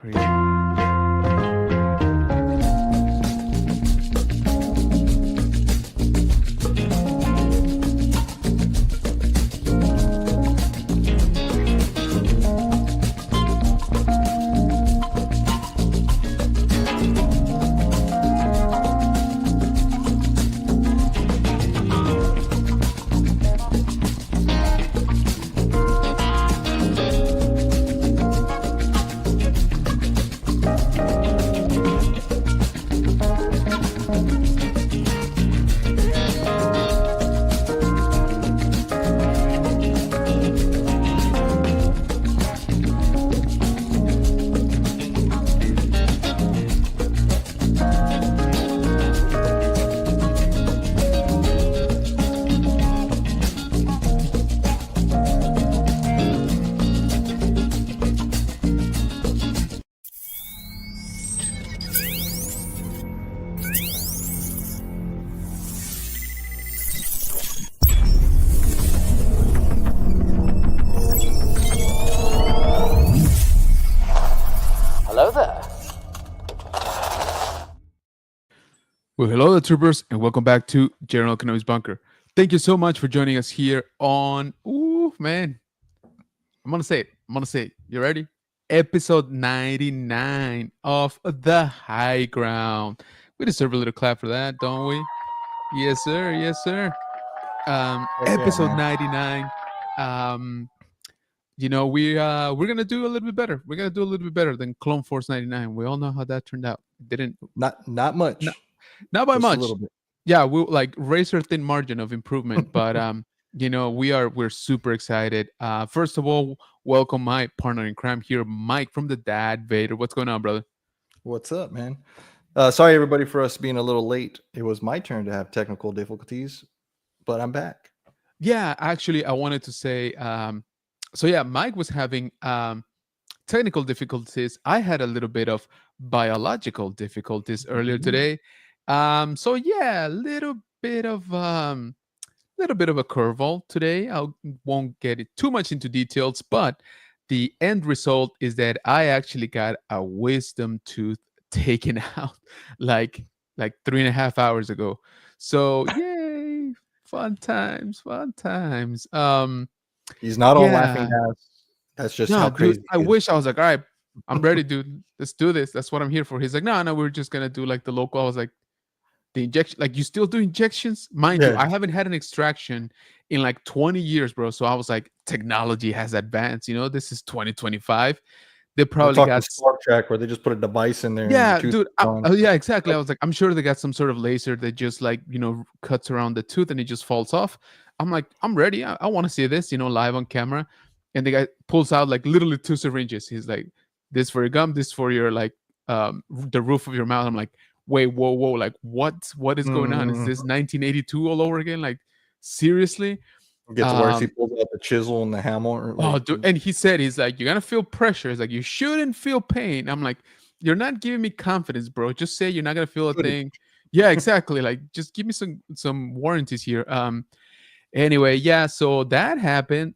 Pretty. Hello there. Well, hello, the troopers, and welcome back to General Kenobi's Bunker. Thank you so much for joining us here on. Ooh, man. I'm gonna say it. You ready? Episode 99 of The High Ground. We deserve a little clap for that, don't we? Yes, sir. Yes, sir. Episode 99. We're gonna do a little bit better. We're gonna do a little bit better than Clone Force 99. We all know how that turned out. It didn't Not much. not by Just much. a little bit. Yeah, we like razor thin margin of improvement, but we're super excited. First of all, welcome my partner in crime here, Mike from the Dad Vader. What's going on, brother? What's up, man? Sorry, everybody, for us being a little late. It was my turn to have technical difficulties, but I'm back. Yeah, actually, I wanted to say, Mike was having technical difficulties. I had a little bit of biological difficulties earlier today. A little bit of a curveball today. I won't get it too much into details, but the end result is that I actually got a wisdom tooth taken out like 3.5 hours ago. So yay, fun times. He's not all laughing Yeah. gas. That's just No, how dude, crazy. I he is. wish I was like, all right, I'm ready, dude. Let's do this. That's what I'm here for. He's like, no, we're just gonna do like the local. I was like, the injection, like you still do injections? Mind you, Yeah. I haven't had an extraction in like 20 years, bro. So I was like, technology has advanced. This is 2025. They We're probably talking got Star Trek where they just put a device in there. and yeah, your tooth dude. is gone. Yeah, exactly. I was like, I'm sure they got some sort of laser that just like cuts around the tooth and it just falls off. I'm like, I'm ready. I want to see this, live on camera. And the guy pulls out like literally 2 syringes. He's like, this for your gum, this for your like the roof of your mouth. I'm like, wait, whoa, like what is going on? Is Mhm. this 1982 all over again? Like seriously? It gets worse. He Um, pulls out the chisel and the hammer. Oh, Like, dude. And he's like, you're gonna feel pressure. He's like, you shouldn't feel pain. I'm like, you're not giving me confidence, bro. Just say you're not gonna feel a Goody. thing. Yeah, exactly. Like, just give me some warranties here. Anyway, yeah. So that happened.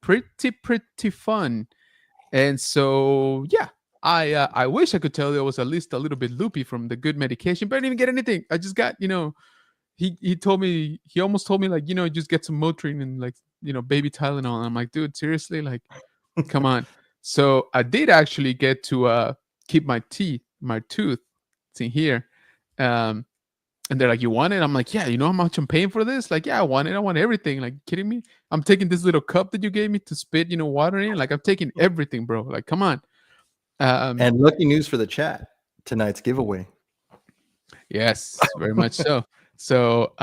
Pretty fun. And so yeah, I wish I could tell you I was at least a little bit loopy from the good medication, but I didn't even get anything. I just got he told me, he almost told me like, just get some Motrin and like, baby Tylenol. And I'm like, dude, seriously, like, come on. So I did actually get to keep my tooth. It's in here. And they're like, you want it? I'm like, yeah, you know how much I'm paying for this? Like, yeah, I want it. I want everything. Like, kidding me? I'm taking this little cup that you gave me to spit, water in. Like, I'm taking everything, bro. Like, come on. and lucky news for the chat. Tonight's giveaway. Yes, very much so. So,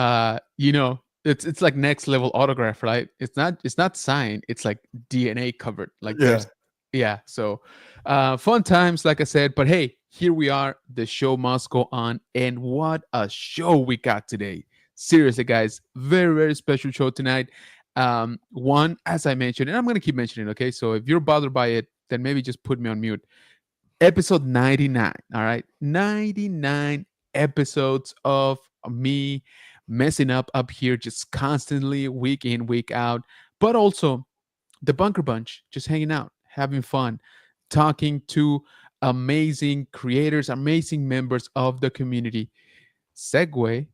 it's like next level autograph, right? It's not signed. It's like DNA covered. Like, Yeah. So, fun times, like I said. But hey, here we are. The show must go on, and what a show we got today! Seriously, guys, very very special show tonight. One, as I mentioned, and I'm gonna keep mentioning. Okay, so if you're bothered by it, then maybe just put me on mute. Episode 99. All right, 99 episodes of me messing up here just constantly week in week out, but also the Bunker Bunch just hanging out having fun, talking to amazing creators, amazing members of the community. Segue,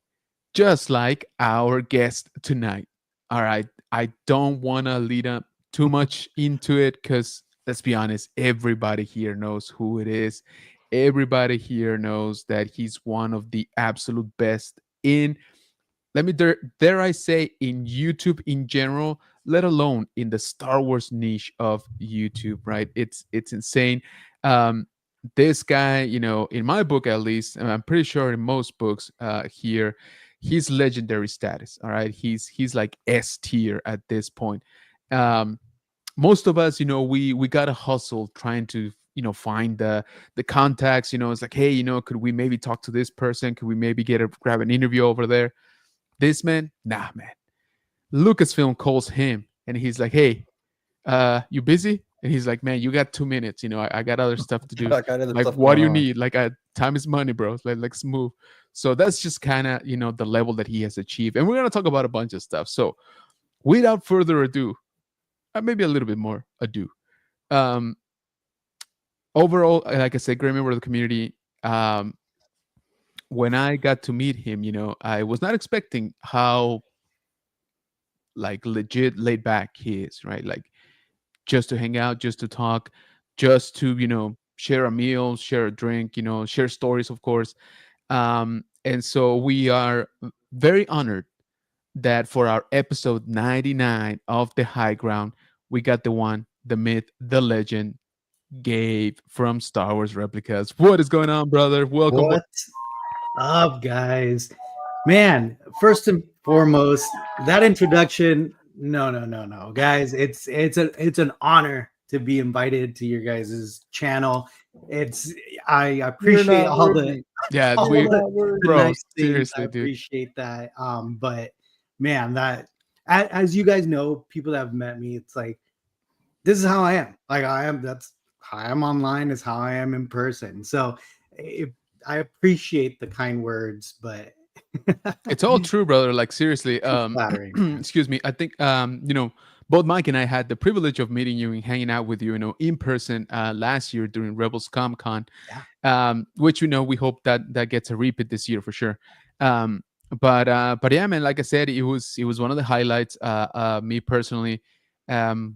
just like our guest tonight. All right, I don't want to lead up too much into it because let's be honest, everybody here knows who it is. Everybody here knows that he's one of the absolute best in, let me dare I say, in YouTube in general, let alone in the Star Wars niche of YouTube, right? It's insane. um this guy, in my book at least, and I'm pretty sure in most books here, he's legendary status. All right, he's like S tier at this point. um Most of us, we gotta hustle trying to, find the contacts. It's like, hey, could we maybe talk to this person? Could we maybe grab an interview over there? This man, nah, man. Lucasfilm calls him and he's like, "Hey, you busy?" And he's like, "Man, you got 2 minutes. I got other stuff to do. I got other Like, stuff what going do you on. need? Like, time is money, bro. Let's move." So that's just kind of the level that he has achieved, and we're gonna talk about a bunch of stuff. So without further ado, maybe a little bit more ado. Um, Overall, like I said, great member of the community. When I got to meet him, I was not expecting how like legit laid back he is, right? Like just to hang out, just to talk, just to, share a meal, share a drink, share stories, of course. And so we are very honored that for our episode 99 of The High Ground, we got the one, the myth, the legend, Gabe from Star Wars Replicas. What is going on, brother? Welcome. What's up, guys? Man, first and foremost, that introduction. No, guys. It's an honor to be invited to your guys' channel. I appreciate all the Yeah, all we, the bro, nice things. seriously, I dude. appreciate that. But man, as you guys know, people that have met me, it's like this is how I am. Like I am. That's how I am online. Is how I am in person. So I appreciate the kind words, but It's all true, brother. Like seriously. flattering. Excuse me. I think both Mike and I had the privilege of meeting you and hanging out with you, in person last year during Rebels Comic Con. Yeah. Which we hope that gets a repeat this year for sure. But yeah, man, like I said, it was one of the highlights. Me personally,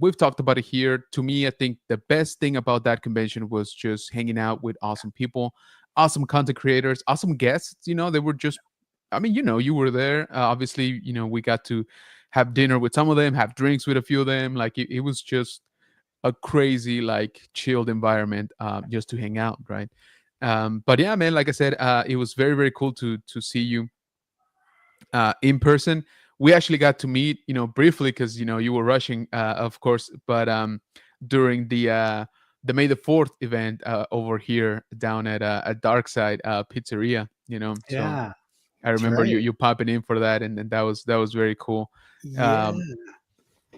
we've talked about it here. To me, I think the best thing about that convention was just hanging out with awesome people, awesome content creators, awesome guests. They were just, I mean, you were there. Obviously, we got to have dinner with some of them, have drinks with a few of them. Like it was just a crazy, like chilled environment, just to hang out, right? But yeah, man, like I said, it was very, very cool to see you in person. We actually got to meet, briefly because you were rushing, of course, but during the May the 4th event over here down at Dark Side Pizzeria, So Yeah. I remember right. you popping in for that, and that was very cool. Yeah.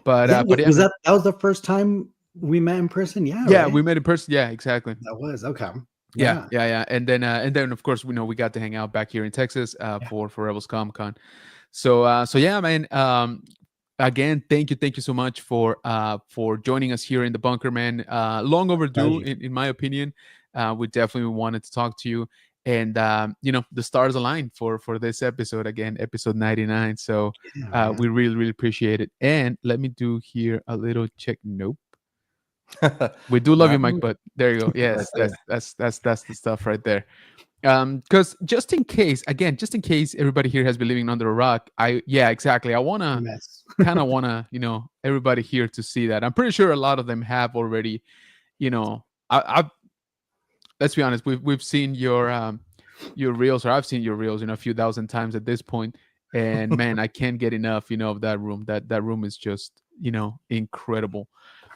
But yeah. but yeah, Was man. that was the first time we met in person? Yeah. Yeah, Right. we met in person. Yeah, exactly. That was okay. Yeah. And then of course we got to hang out back here in Texas Yeah. for Rebels Comic Con. So yeah, man. Again, thank you so much for joining us here in the bunker, man. Long overdue, in my opinion. We definitely wanted to talk to you, and the stars aligned for this episode again, episode 99. So we really, really appreciate it. And let me do here a little check. Nope. We do love you, Mike, but there you go. Yes, Right that's the stuff right there. Because just in case everybody here has been living under a rock, exactly. I wanna kind of wanna everybody here to see that. I'm pretty sure a lot of them have already. I've let's be honest, we've seen your reels, or I've seen your reels a few thousand times at this point, and man, I can't get enough of that room. That room is just incredible.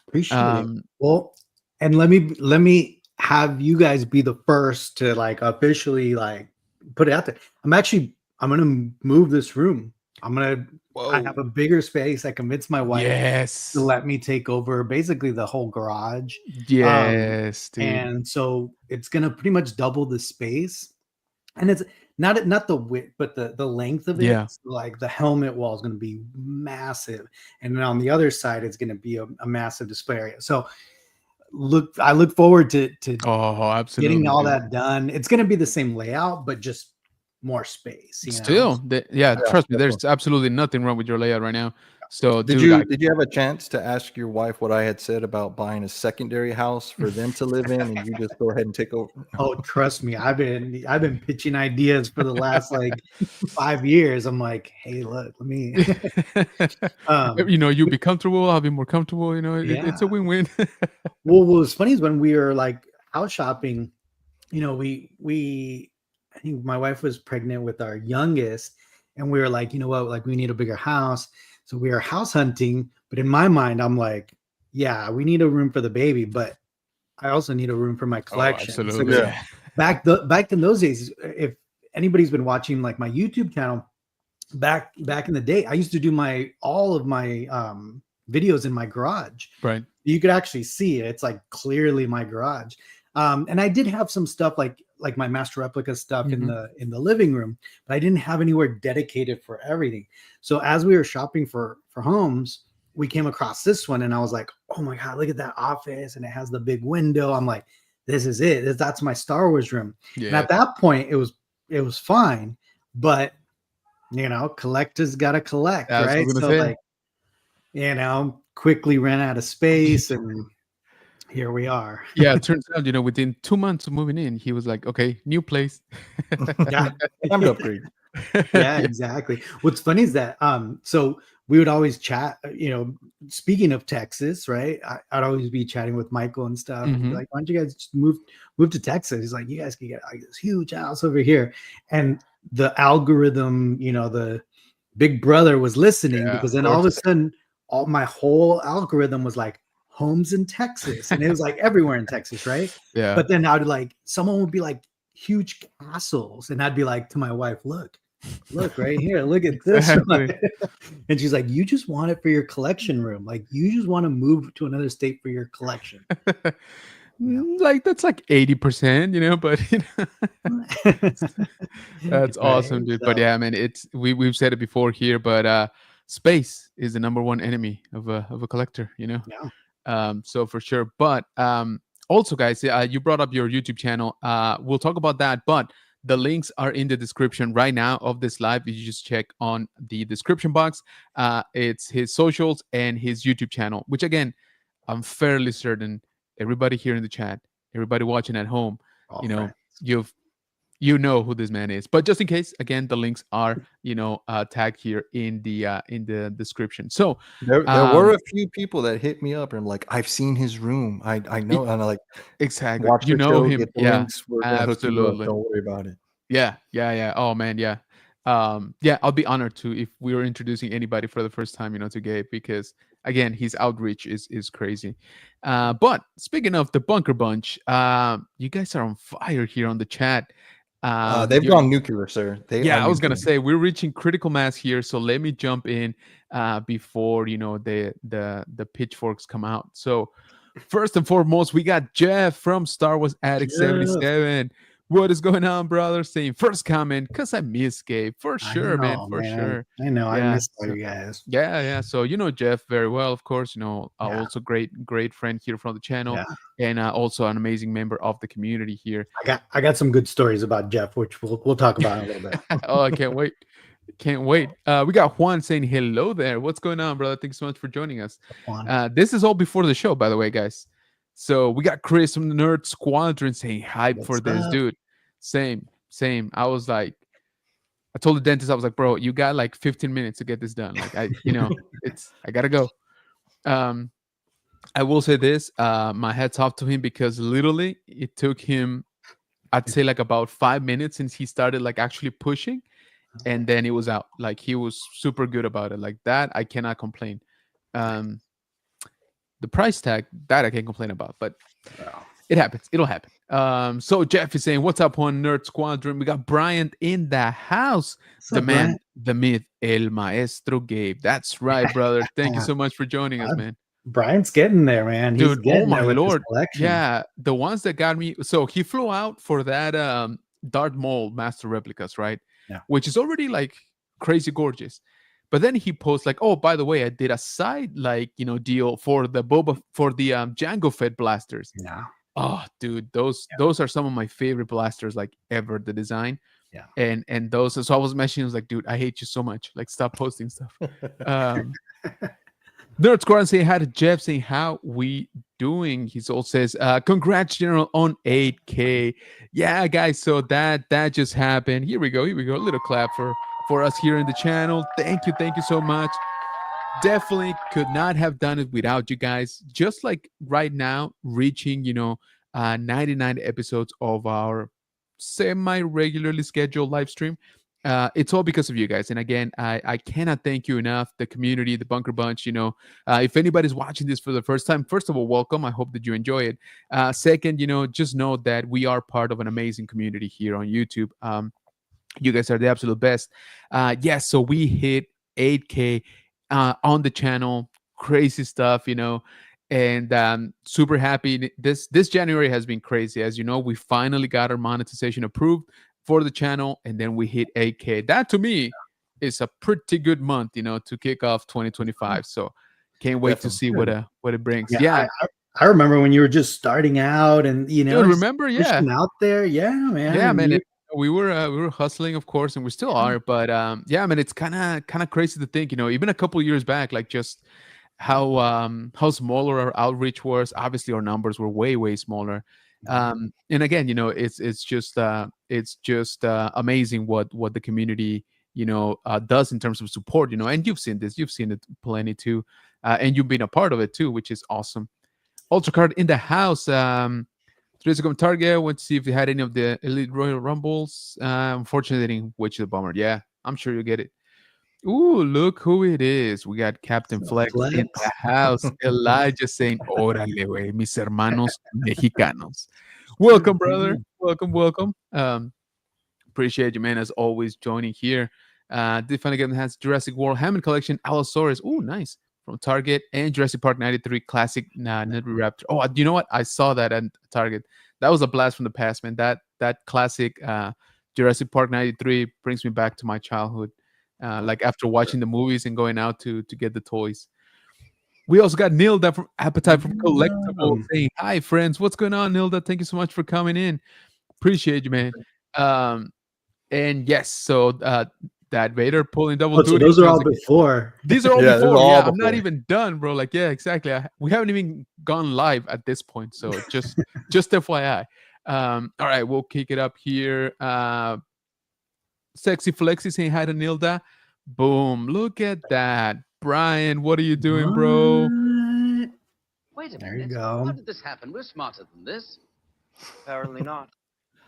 Appreciate it. Well, and let me have you guys be the first to like officially like put it out there. I'm gonna move this room. I have a bigger space. I convinced my wife to let me take over basically the whole garage. Yes, dude. And so it's gonna pretty much double the space. And it's not the width, but the length of it. Yeah. So like the helmet wall is going to be massive, and then on the other side, it's going to be a massive display area. So I look forward to Oh, absolutely. getting all dude. that done. It's gonna be the same layout, but just more space. You know? Still, yeah, trust me, definitely. there's absolutely nothing wrong with your layout right now. So, Did dude, you have a chance to ask your wife what I had said about buying a secondary house for them to live in, and you just go ahead and take over? Oh, trust me, I've been pitching ideas for the last like 5 years. I'm like, hey, look, let me. you'll be comfortable. I'll be more comfortable. It's a Yeah. win-win. Well, what was funny is when we were like house shopping, we I think my wife was pregnant with our youngest, and we were like, you know what, like we need a bigger house. So we are house hunting. But in my mind, I'm like, yeah, we need a room for the baby, but I also need a room for my collection. absolutely. So Yeah. back in those days, if anybody's been watching like my YouTube channel, back in the day, I used to do all of my videos in my garage. Right. You could actually see it. It's like clearly my garage. And I did have some stuff like my master replica stuff in the living room, but I didn't have anywhere dedicated for everything. So as we were shopping for homes, we came across this one, and I was like, oh my God, look at that office. And it has the big window. I'm like, this is it. That's my Star Wars room. Yeah. And at that point, it was fine, but collectors gotta collect, That's what right? I'm gonna So say. like, quickly ran out of space, and here we are. Yeah, it turns out, within 2 months of moving in, he was like, okay, new place. Yeah. Time to upgrade. Yeah, exactly. What's funny is that so we would always chat, speaking of Texas, right? I'd always be chatting with Michael and stuff, and be like, why don't you guys just move to Texas? He's like, you guys can get like this huge house over here. And the algorithm, the big brother was listening, Yeah, because of then all of a course. sudden my whole algorithm was like homes in Texas, and it was like everywhere in Texas, right? Yeah. But then someone would be like huge castles, and I'd be like to my wife, look right here, look at this one. Exactly. And she's like, you just want it for your collection room, like you just want to move to another state for your collection. Like that's like 80%, but that's awesome, dude. But yeah, man, we've said it before here, but space is the number one enemy of a collector, Yeah. So for sure. But also, guys, you brought up your YouTube channel. We'll talk about that, but the links are in the description right now of this live. You just check on the description box. It's his socials and his YouTube channel, which again, I'm fairly certain everybody here in the chat, everybody watching at home, Friends. you know who this man is. But just in case, again, the links are tagged here in the description. So there were a few people that hit me up and like, I've seen his room. I know, and I like exactly. watch the show, him. get the Yeah, links. We're gonna hook you up. absolutely. Don't worry about it. Yeah. Oh man, yeah. I'll be honored to if we were introducing anybody for the first time, to Gabe, because again, his outreach is crazy. But speaking of the Bunker Bunch, you guys are on fire here on the chat. They've gone nuclear, sir. I was gonna say we're reaching critical mass here, so let me jump in before the pitchforks come out. So first and foremost, we got Jeff from Star Wars Addict 77. What is going on, brother? Saying first comment, because I miss Gabe. For sure, man. For sure. I know. Yeah, I miss all you guys. Yeah. So Jeff very well, of course. Also great friend here from the channel, and also an amazing member of the community here. I got some good stories about Jeff, which we'll talk about in a little bit. Oh, I can't wait. Can't wait. We got Juan saying hello there. What's going on, brother? Thanks so much for joining us. This is all before the show, by the way, guys. So we got Chris from the Nerd Squadron saying hype for this, dude. Same. I was like, I told the dentist, I was like, bro, you got like 15 minutes to get this done. Like I gotta go. I will say this, my hats off to him, because literally it took him, I'd say like about 5 minutes since he started like actually pushing, and then it was out. Like he was super good about it. Like that, I cannot complain. The price tag, that I can't complain about, but it happens. It'll happen. So Jeff is saying, what's up on Nerd Squadron? We got Bryant in the house. The man, the myth, El Maestro Gabe. That's right, brother. Thank you so much for joining us, man. Bryant's getting there, man. He's Dude, oh my Lord. Collection. Yeah, the ones that got me. So he flew out for that Darth Maul Master Replicas, right? Yeah. Which is already like crazy gorgeous. But then he posts like, oh, by the way, I did a side deal for the Django Fed blasters. Yeah. Oh, dude, those are some of my favorite blasters like ever. The design, Yeah. and those. So I was mentioning, I was like, dude, I hate you so much. Like, stop posting stuff. Nerd Squad saying hi to Jeff, saying how we doing. He also says, congrats, General, on 8K. Yeah, guys. So that just happened. Here we go. A little clap for us here in the channel. Thank you so much. Definitely could not have done it without you guys. Just like right now, reaching 99 episodes of our semi-regularly scheduled live stream. It's all because of you guys. And again, I cannot thank you enough. The community, the Bunker Bunch. If anybody's watching this for the first time, first of all, welcome. I hope that you enjoy it. Second, just know that we are part of an amazing community here on YouTube. You guys are the absolute best. Yes, so we hit 8K on the channel. Crazy stuff, and super happy. This January has been crazy. As you know, we finally got our monetization approved for the channel, and then we hit 8K. That to me is a pretty good month, to kick off 2025. So can't wait to see what it brings. Yeah. I remember when you were just starting out, and Dude, remember, yeah, out there, yeah, man, yeah, man. We were hustling, of course, and we still are. But yeah, man, it's kind of crazy to think, even a couple years back, like just how smaller our outreach was. Obviously, our numbers were way smaller. And again, it's just amazing what the community does in terms of support. And you've seen it plenty too, and you've been a part of it too, which is awesome. Ultra Card in the house. 3 days ago, Target went to see if they had any of the Elite Royal Rumbles. Unfortunately, they didn't, which is a bummer. Yeah, I'm sure you'll get it. Ooh, look who it is. We got Captain Flex in the house. Elijah saying, órale, güey, mis hermanos mexicanos. Welcome, brother. Welcome. Appreciate you, man, as always, joining here. Did finally get has Jurassic World Hammond Collection, Allosaurus. Ooh, nice. From Target, and Jurassic Park 93 Classic Raptor. Oh, you know what? I saw that at Target. That was a blast from the past, man. That classic Jurassic Park 93 brings me back to my childhood. Like after watching the movies and going out to get the toys. We also got Nilda from Appetite from Collectibles saying, hi, friends. What's going on, Nilda? Thank you so much for coming in. Appreciate you, man. And yes, so that Vader pulling double duty. So those are all before. These are all before. Yeah, I'm not even done, bro. Like, yeah, exactly. We haven't even gone live at this point. So just FYI. All right, we'll kick it up here. Sexy Flexi saying hi to Nilda. Boom. Look at that. Brian, what are you doing, bro? Wait a minute. There you go. How did this happen? We're smarter than this. Apparently not.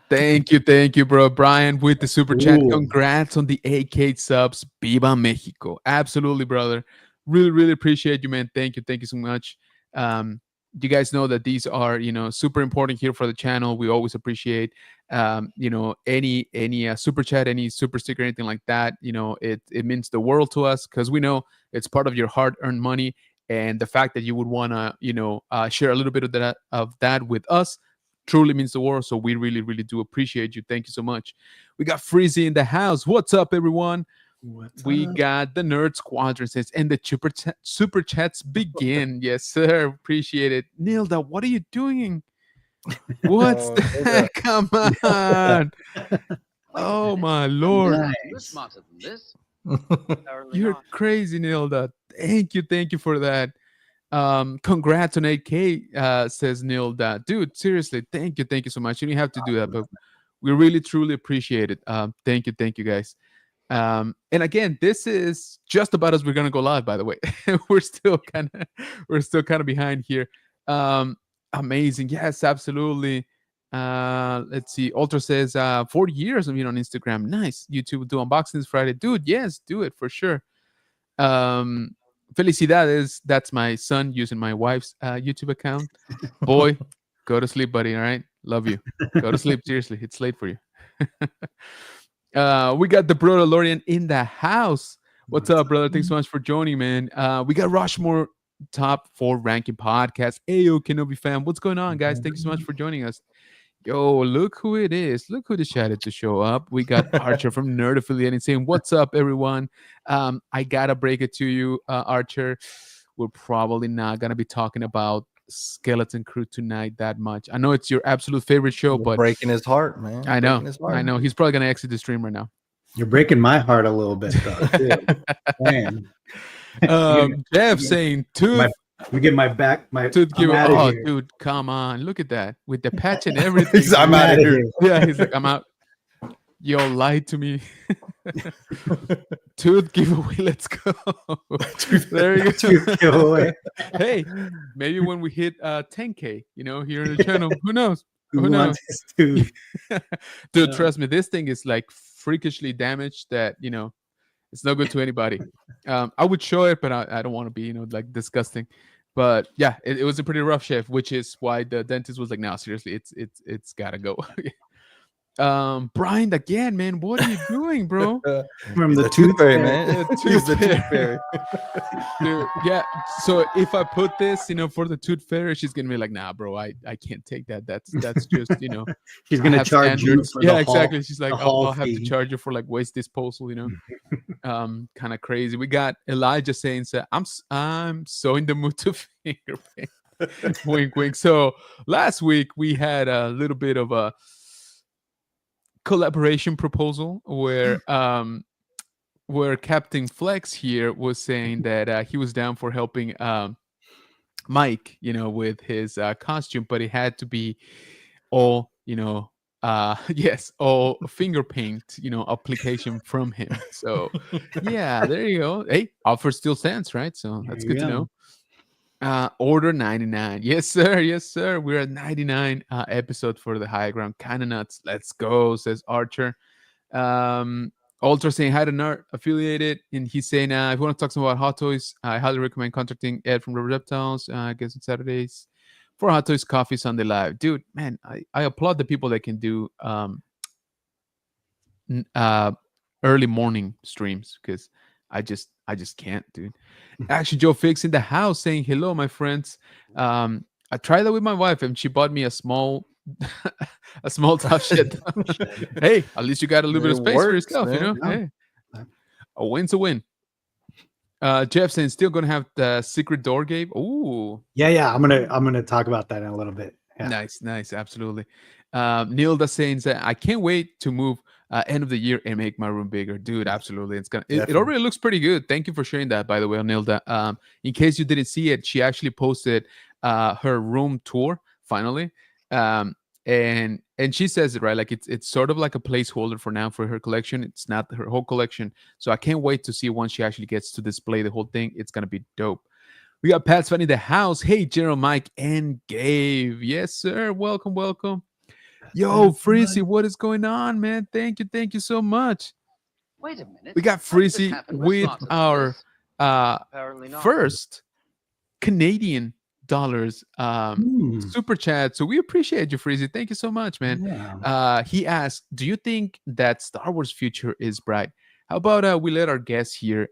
Thank you, bro. Brian with the super chat. Congrats on the 8K subs. Viva Mexico. Absolutely, brother. Really appreciate you, man. Thank you so much. You guys know that these are, super important here for the channel. We always appreciate, any super chat, any super sticker, anything like that. It means the world to us because we know it's part of your hard-earned money, and the fact that you would want to, share a little bit of that with us truly means the world. So we really do appreciate you. Thank you so much. We got Freezy in the house. What's up, everyone? We got the Nerd Squadron says, and the super chats begin. Yes, sir. Appreciate it. Nilda, what are you doing? What's that? Come on. Oh my lord. We're smarter than this. You're crazy, Nilda. Thank you for that. Congrats on 8K, says Nilda. Dude, seriously, thank you so much. You don't have to do that, but we really truly appreciate it. Thank you guys. And again, this is just about as we're gonna go live, by the way. we're still kind of behind here. Amazing. Yes, absolutely. Let's see. Ultra says 40 years of being on Instagram. Nice. YouTube do unboxings Friday. Dude, yes, do it for sure. Felicidades. That's my son using my wife's YouTube account. Boy, go to sleep, buddy. All right. Love you. Go to sleep. Seriously, it's late for you. We got the brother Lorian in the house. What's up, brother? Thanks so much for joining, man. We got Rushmore top 4 ranking podcast. Ayo Kenobi fam. What's going on, guys? Thank you so much for joining us. Yo, look who it is. Look who decided to show up. We got Archer from Nerd Affiliate saying, "What's up, everyone? I gotta break it to you, Archer. We're probably not gonna be talking about Skeleton Crew tonight that much. I know it's your absolute favorite show, You're but breaking his heart, man. I know, Breaking his heart. I know. He's probably gonna exit the stream right now. You're breaking my heart a little bit, though. Too. Man. Jeff saying, My, "Tooth, let me get my back. My Tooth, I'm give outta oh, here. dude, come on, look at that with the patch and everything. I'm out of outta here. Yeah, he's like, I'm out. Yo, lied to me. Tooth giveaway. Let's go. There you go. Tooth giveaway. Hey, maybe when we hit 10K, here in the channel, who knows? Who Who knows? wants his tooth? Dude, trust me, this thing is like freakishly damaged that it's no good to anybody. I would show it, but I don't want to be like disgusting. But yeah, it was a pretty rough shave, which is why the dentist was like, no, seriously, it's gotta go. Brian, again, man, what are you doing, bro? From the Tooth Fairy, Fairy. man. The He's the Tooth Tooth Fairy. Dude, yeah. So if I put this, for the Tooth Fairy, she's gonna be like, nah, bro, I can't take that. That's just, She's I gonna have charge you standards. for Yeah, the haul, exactly. She's like, the haul I'll have to fee. charge you for like waste disposal, kind of crazy. We got Elijah saying, I'm so in the mood to finger paint. Wink, wink. So last week we had a little bit of a collaboration proposal where Captain Flex here was saying that he was down for helping Mike, with his costume, but it had to be all, yes, all finger paint, application from him. So yeah, there you go. Hey, offer still stands, right? So that's good to know. Order 99. Yes, sir. Yes, sir. We're at 99 episode for the high ground. Kind of nuts. Let's go, says Archer. Ultra saying hi to Nerd Affiliated, and he's saying if you want to talk some about hot toys, I highly recommend contacting Ed from Rubber Reptiles. I guess on Saturdays for Hot Toys Coffee Sunday Live. Dude, man, I applaud the people that can do early morning streams, because I just can't, dude. Actually, Joe Fix in the house saying hello, my friends. I tried that with my wife, and she bought me a small top shit. Hey, at least you got a little bit of space for yourself, man. Hey, a win's a win. Jeff saying still gonna have the secret door, Gabe. Ooh, Yeah. I'm gonna talk about that in a little bit. Yeah. nice, absolutely. Nilda saying that I can't wait to move end of the year and make my room bigger, dude. Absolutely, it already looks pretty good. Thank you for sharing that, by the way, Nilda. In case you didn't see it, she actually posted her room tour finally, and she says it right, like it's sort of like a placeholder for now for her collection. It's not her whole collection, so I can't wait to see once she actually gets to display the whole thing. It's gonna be dope. We got Pat's Fan in the house. Hey, General Mike and Gabe. Yes, sir. Welcome. Yo, Freezy, what is going on, man? Thank you so much. Wait a minute. We got How did this Freezy happen? We're with smarter than our this. Apparently not. first Canadian dollars super chat. So we appreciate you, Freezy. Thank you so much, man. Yeah. He asked, do you think that Star Wars future is bright? How about we let our guest here,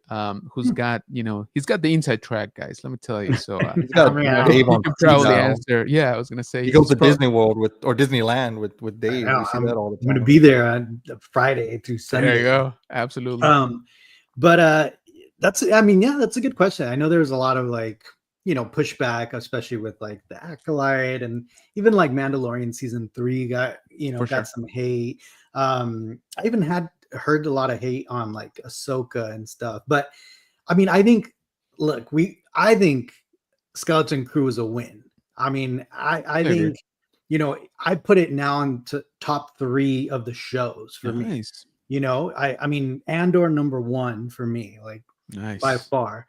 who's got, he's got the inside track, guys. Let me tell you. So He's got he Dave on can speed probably dial. answer. Yeah, I was gonna say He goes to probably- Disney World or Disneyland with Dave. I know, We see I'm that all the I'm gonna time. be there on Friday to Sunday. There you go. Absolutely. But that's a good question. I know there's a lot of pushback, especially with like the Acolyte and even like Mandalorian season 3 got some hate. I even heard a lot of hate on like Ahsoka and stuff. But I mean, I think Skeleton Crew is a win. I mean, I think I put it now into top 3 of the shows for me. I mean, Andor number 1 for me, like by far.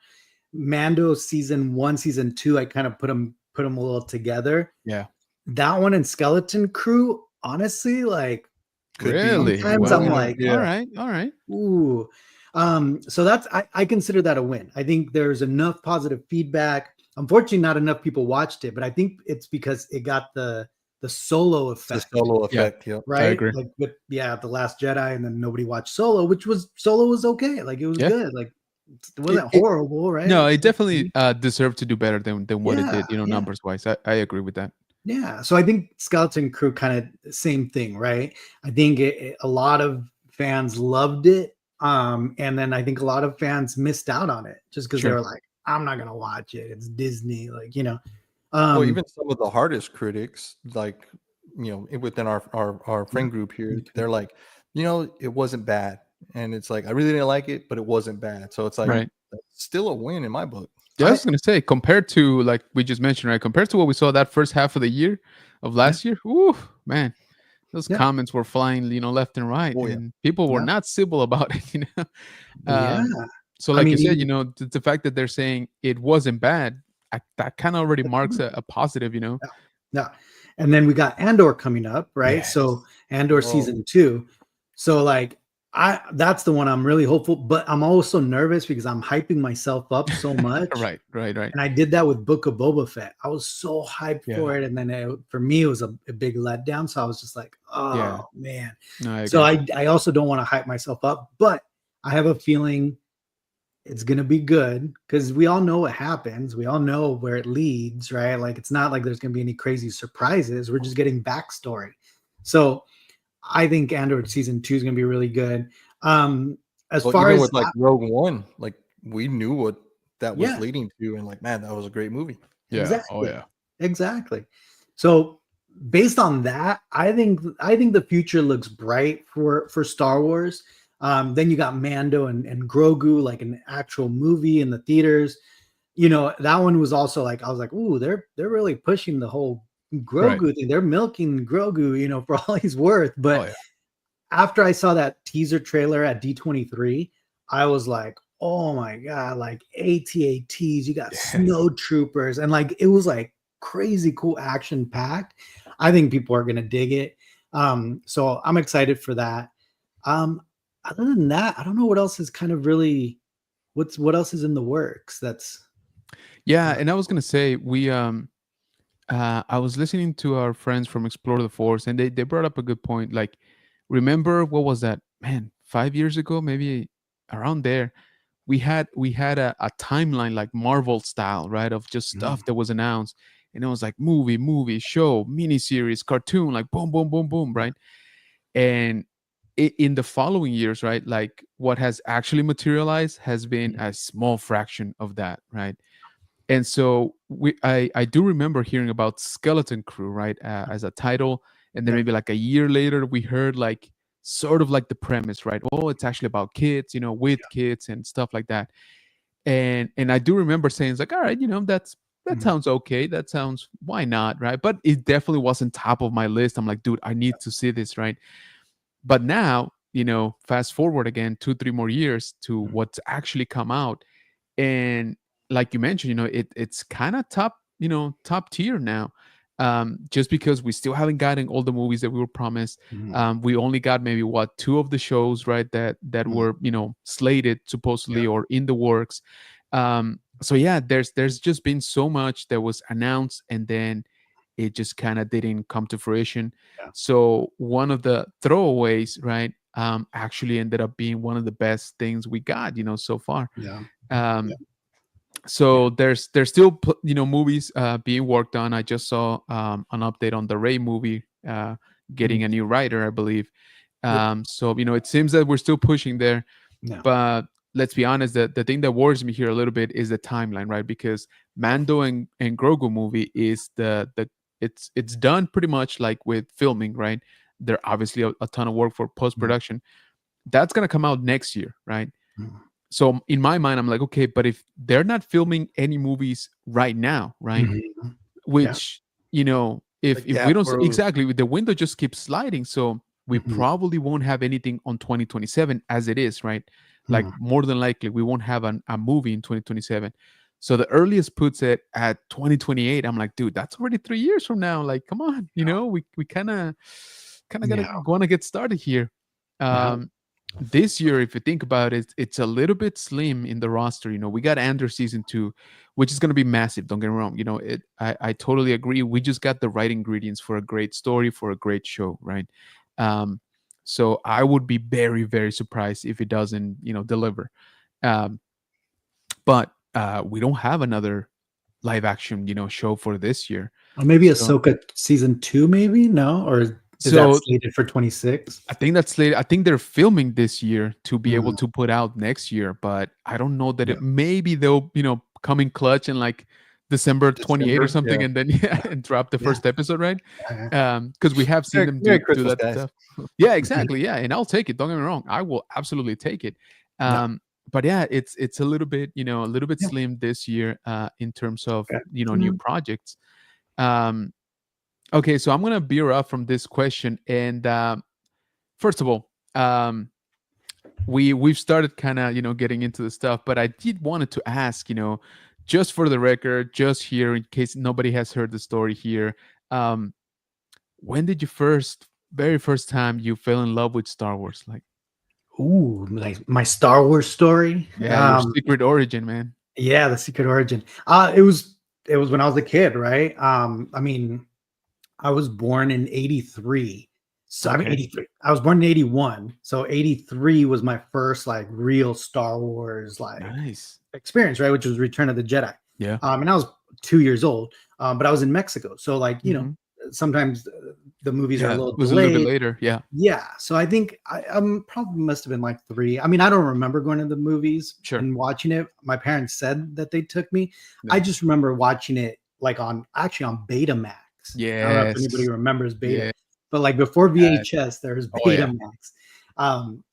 Mando season 1, season 2, I kind of put them a little together. Yeah, that one and Skeleton Crew, honestly, like really. Sometimes I'm like, all right. Ooh. So that's I consider that a win. I think there's enough positive feedback. Unfortunately, not enough people watched it, but I think it's because it got the Solo effect. The Solo effect, yeah. Right. I agree. Like with The Last Jedi, and then nobody watched Solo, Solo was okay. Like it was good. Like it wasn't horrible, right? No, it definitely deserved to do better than what it did, numbers wise. I agree with that. Yeah, so I think Skeleton Crew kind of same thing, right? I think a lot of fans loved it, and then I think a lot of fans missed out on it just because they Sure. were like, "I'm not gonna watch it. It's Disney," like Well, Um, even some of the hardest critics, like within our friend group here, okay. they're like, it wasn't bad, and it's like I really didn't like it, but it wasn't bad. So it's like Right. that's still a win in my book. Yeah, I I was gonna say, compared to like we just mentioned, right? Compared to what we saw that first half of the year of yeah, last year, ooh, man, those yeah, comments were flying, left and right, Oh yeah, and people were yeah, not civil about it, yeah. So, I like you mean, said, even the fact that they're saying it wasn't bad, that kind of already marks a positive. yeah, yeah. And then we got Andor coming up, right? So Yes. Andor oh, season 2. So like I that's the one I'm really hopeful, but I'm also nervous because I'm hyping myself up so much. Right, right, right. And I did that with Book of Boba Fett. I was so hyped Yeah, for it, and then for me, it was a big letdown. So I was just like, yeah. "Oh man!" No, I So agree. I also don't want to hype myself up, but I have a feeling it's gonna be good because we all know what happens. We all know where it leads, right? Like it's not like there's gonna be any crazy surprises. We're just getting backstory. So I think Android season 2 is gonna be really good. As well, far even as with like Rogue One, like we knew what that was yeah, leading to, and like man, that was a great movie. Yeah. Oh, exactly. yeah. Exactly. So based on that, I think the future looks bright for Star Wars. Then you got Mando and Grogu, like an actual movie in the theaters. That one was also like I was like, ooh, they're really pushing the whole Right. Grogu thing. They're milking Grogu, for all he's worth. Oh, But yeah. after I saw that teaser trailer at D23, I was like, oh my God, like ATATs, you got Yes. snow troopers, and like it was like crazy cool action packed. I think people are gonna dig it. So I'm excited for that. Um, Other than that, I don't know what else is kind of really what else is in the works that's Yeah, uh, and I was gonna say I was listening to our friends from Explore the Force, and they brought up a good point. Like, remember what was that, man? 5 years ago, maybe around there, we had a timeline like Marvel style, right? Of just Mhm. stuff that was announced, and it was like movie, show, miniseries, cartoon, like boom, boom, boom, boom, right? And in the following years, right? Like what has actually materialized has been a small fraction of that, right? And so I do remember hearing about Skeleton Crew, right, as a title, and then Yep. maybe like a year later we heard like sort of like the premise, right? Oh, it's actually about kids, with kids and stuff like that. And I do remember saying it's like, all right, that Mhm. sounds okay. That sounds why not, right? But it definitely wasn't top of my list. I'm like, dude, I need to see this, right? But now, fast forward again 2, 3 more years to Mhm. what's actually come out, and like you mentioned, it's kind of top tier now, just because we still haven't gotten all the movies that we were promised. Mhm. We only got maybe what two of the shows, right, that Mhm. were slated Yeah. supposedly or in the works. So yeah, there's just been so much that was announced and then it just kind of didn't come to fruition. Yeah. So one of the throwaways, right, actually ended up being one of the best things we got, so far. Yeah. Yeah. um Yeah. so there's still movies being worked on. I just saw an update on the Ray movie getting Mhm. a new writer, I believe. Yep. So it seems that we're still pushing there, Yeah. but let's be honest, the thing that worries me here a little bit is the timeline, right? Because Mando and Grogu movie is it's done pretty much like with filming, right? There obviously a ton of work for post Mhm. production. That's gonna come out next year, right? Mhm. So in my mind, I'm like, okay, but if they're not filming any movies right now, right? Mhm. Yeah. Which, The if we gap don't grows. exactly, the window just keeps sliding. So we Mhm. probably won't have anything on 2027 as it is, right? Like Mhm. more than likely, we won't have a movie in 2027. So the earliest puts it at 2028. I'm like, dude, that's already 3 years from now. Like, come on, we kind of gotta Yeah. want to get started here. Yeah. This year, if you think about it, it's a little bit slim in the roster. We got Andor season 2, which is going to be massive. Don't get me wrong. I totally agree. We just got the right ingredients for a great story, for a great show, right? Um, so I would be very, very surprised if it doesn't, deliver. Um, but we don't have another live action, show for this year. Or maybe So, Ahsoka season 2, maybe? No? Or is that so slated for 26? I think that's late. I think they're filming this year to be able Mm. to put out next year, but I don't know that Yeah. maybe they'll, come in clutch in like December 28 or December, something, yeah. and then and drop the Yeah. first episode, right? Yeah. Because we have seen them Merry do Christmas, that guys. stuff. Yeah, exactly. Yeah, and I'll take it. Don't get me wrong. I will absolutely take it. Yeah. But yeah, it's a little bit, a little bit Yeah. slim this year in terms of, Okay. new projects. Okay, so I'm gonna veer off from this question, and first of all, we've started kind of getting into the stuff, but I did wanted to ask, just for the record, just here in case nobody has heard the story here, when did you very first time you fell in love with Star Wars? Like, Ooh, like my Star Wars story. yeah, your secret origin, man. Yeah, the secret origin. It was when I was a kid, right? I mean, I was born in 83. So I mean Okay. 83. I was born in 81. So 83 was my first like real Star Wars like Nice. experience, right? Which was Return of the Jedi. Yeah. And I was 2 years old. But I was in Mexico. So like, Mhm. sometimes the movies are a Yeah, little it was a little bit delayed. later. Yeah. Yeah, so I think I'm probably must have been like 3. I mean, I don't remember going to the movies Sure. and watching it. My parents said that they took me. Yeah. I just remember watching it like on Betamax. I don't know if anybody Yes. remembers Beta, Yeah. but like before Yes. VHS, there was Oh, yeah. Betamax.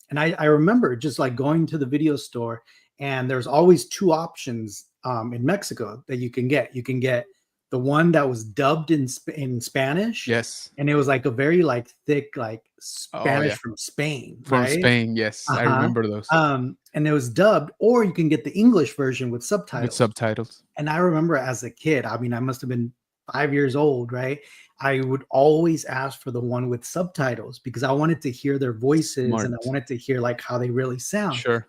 And I remember just like going to the video store, and there's always 2 options in Mexico that you can get. You can get the one that was dubbed in Spanish. Yes. And it was like a very like thick like Oh, Spanish yeah. from Spain, From right? Spain. Yes. I Uh-huh. remember those And it was dubbed, or you can get the English version with with subtitles. subtitles. And I remember as a kid, I mean, I must have been 5 years old, right? I would always ask for the one with subtitles because I wanted to hear their voices and I Smart. wanted to hear like how they really sound. Sure.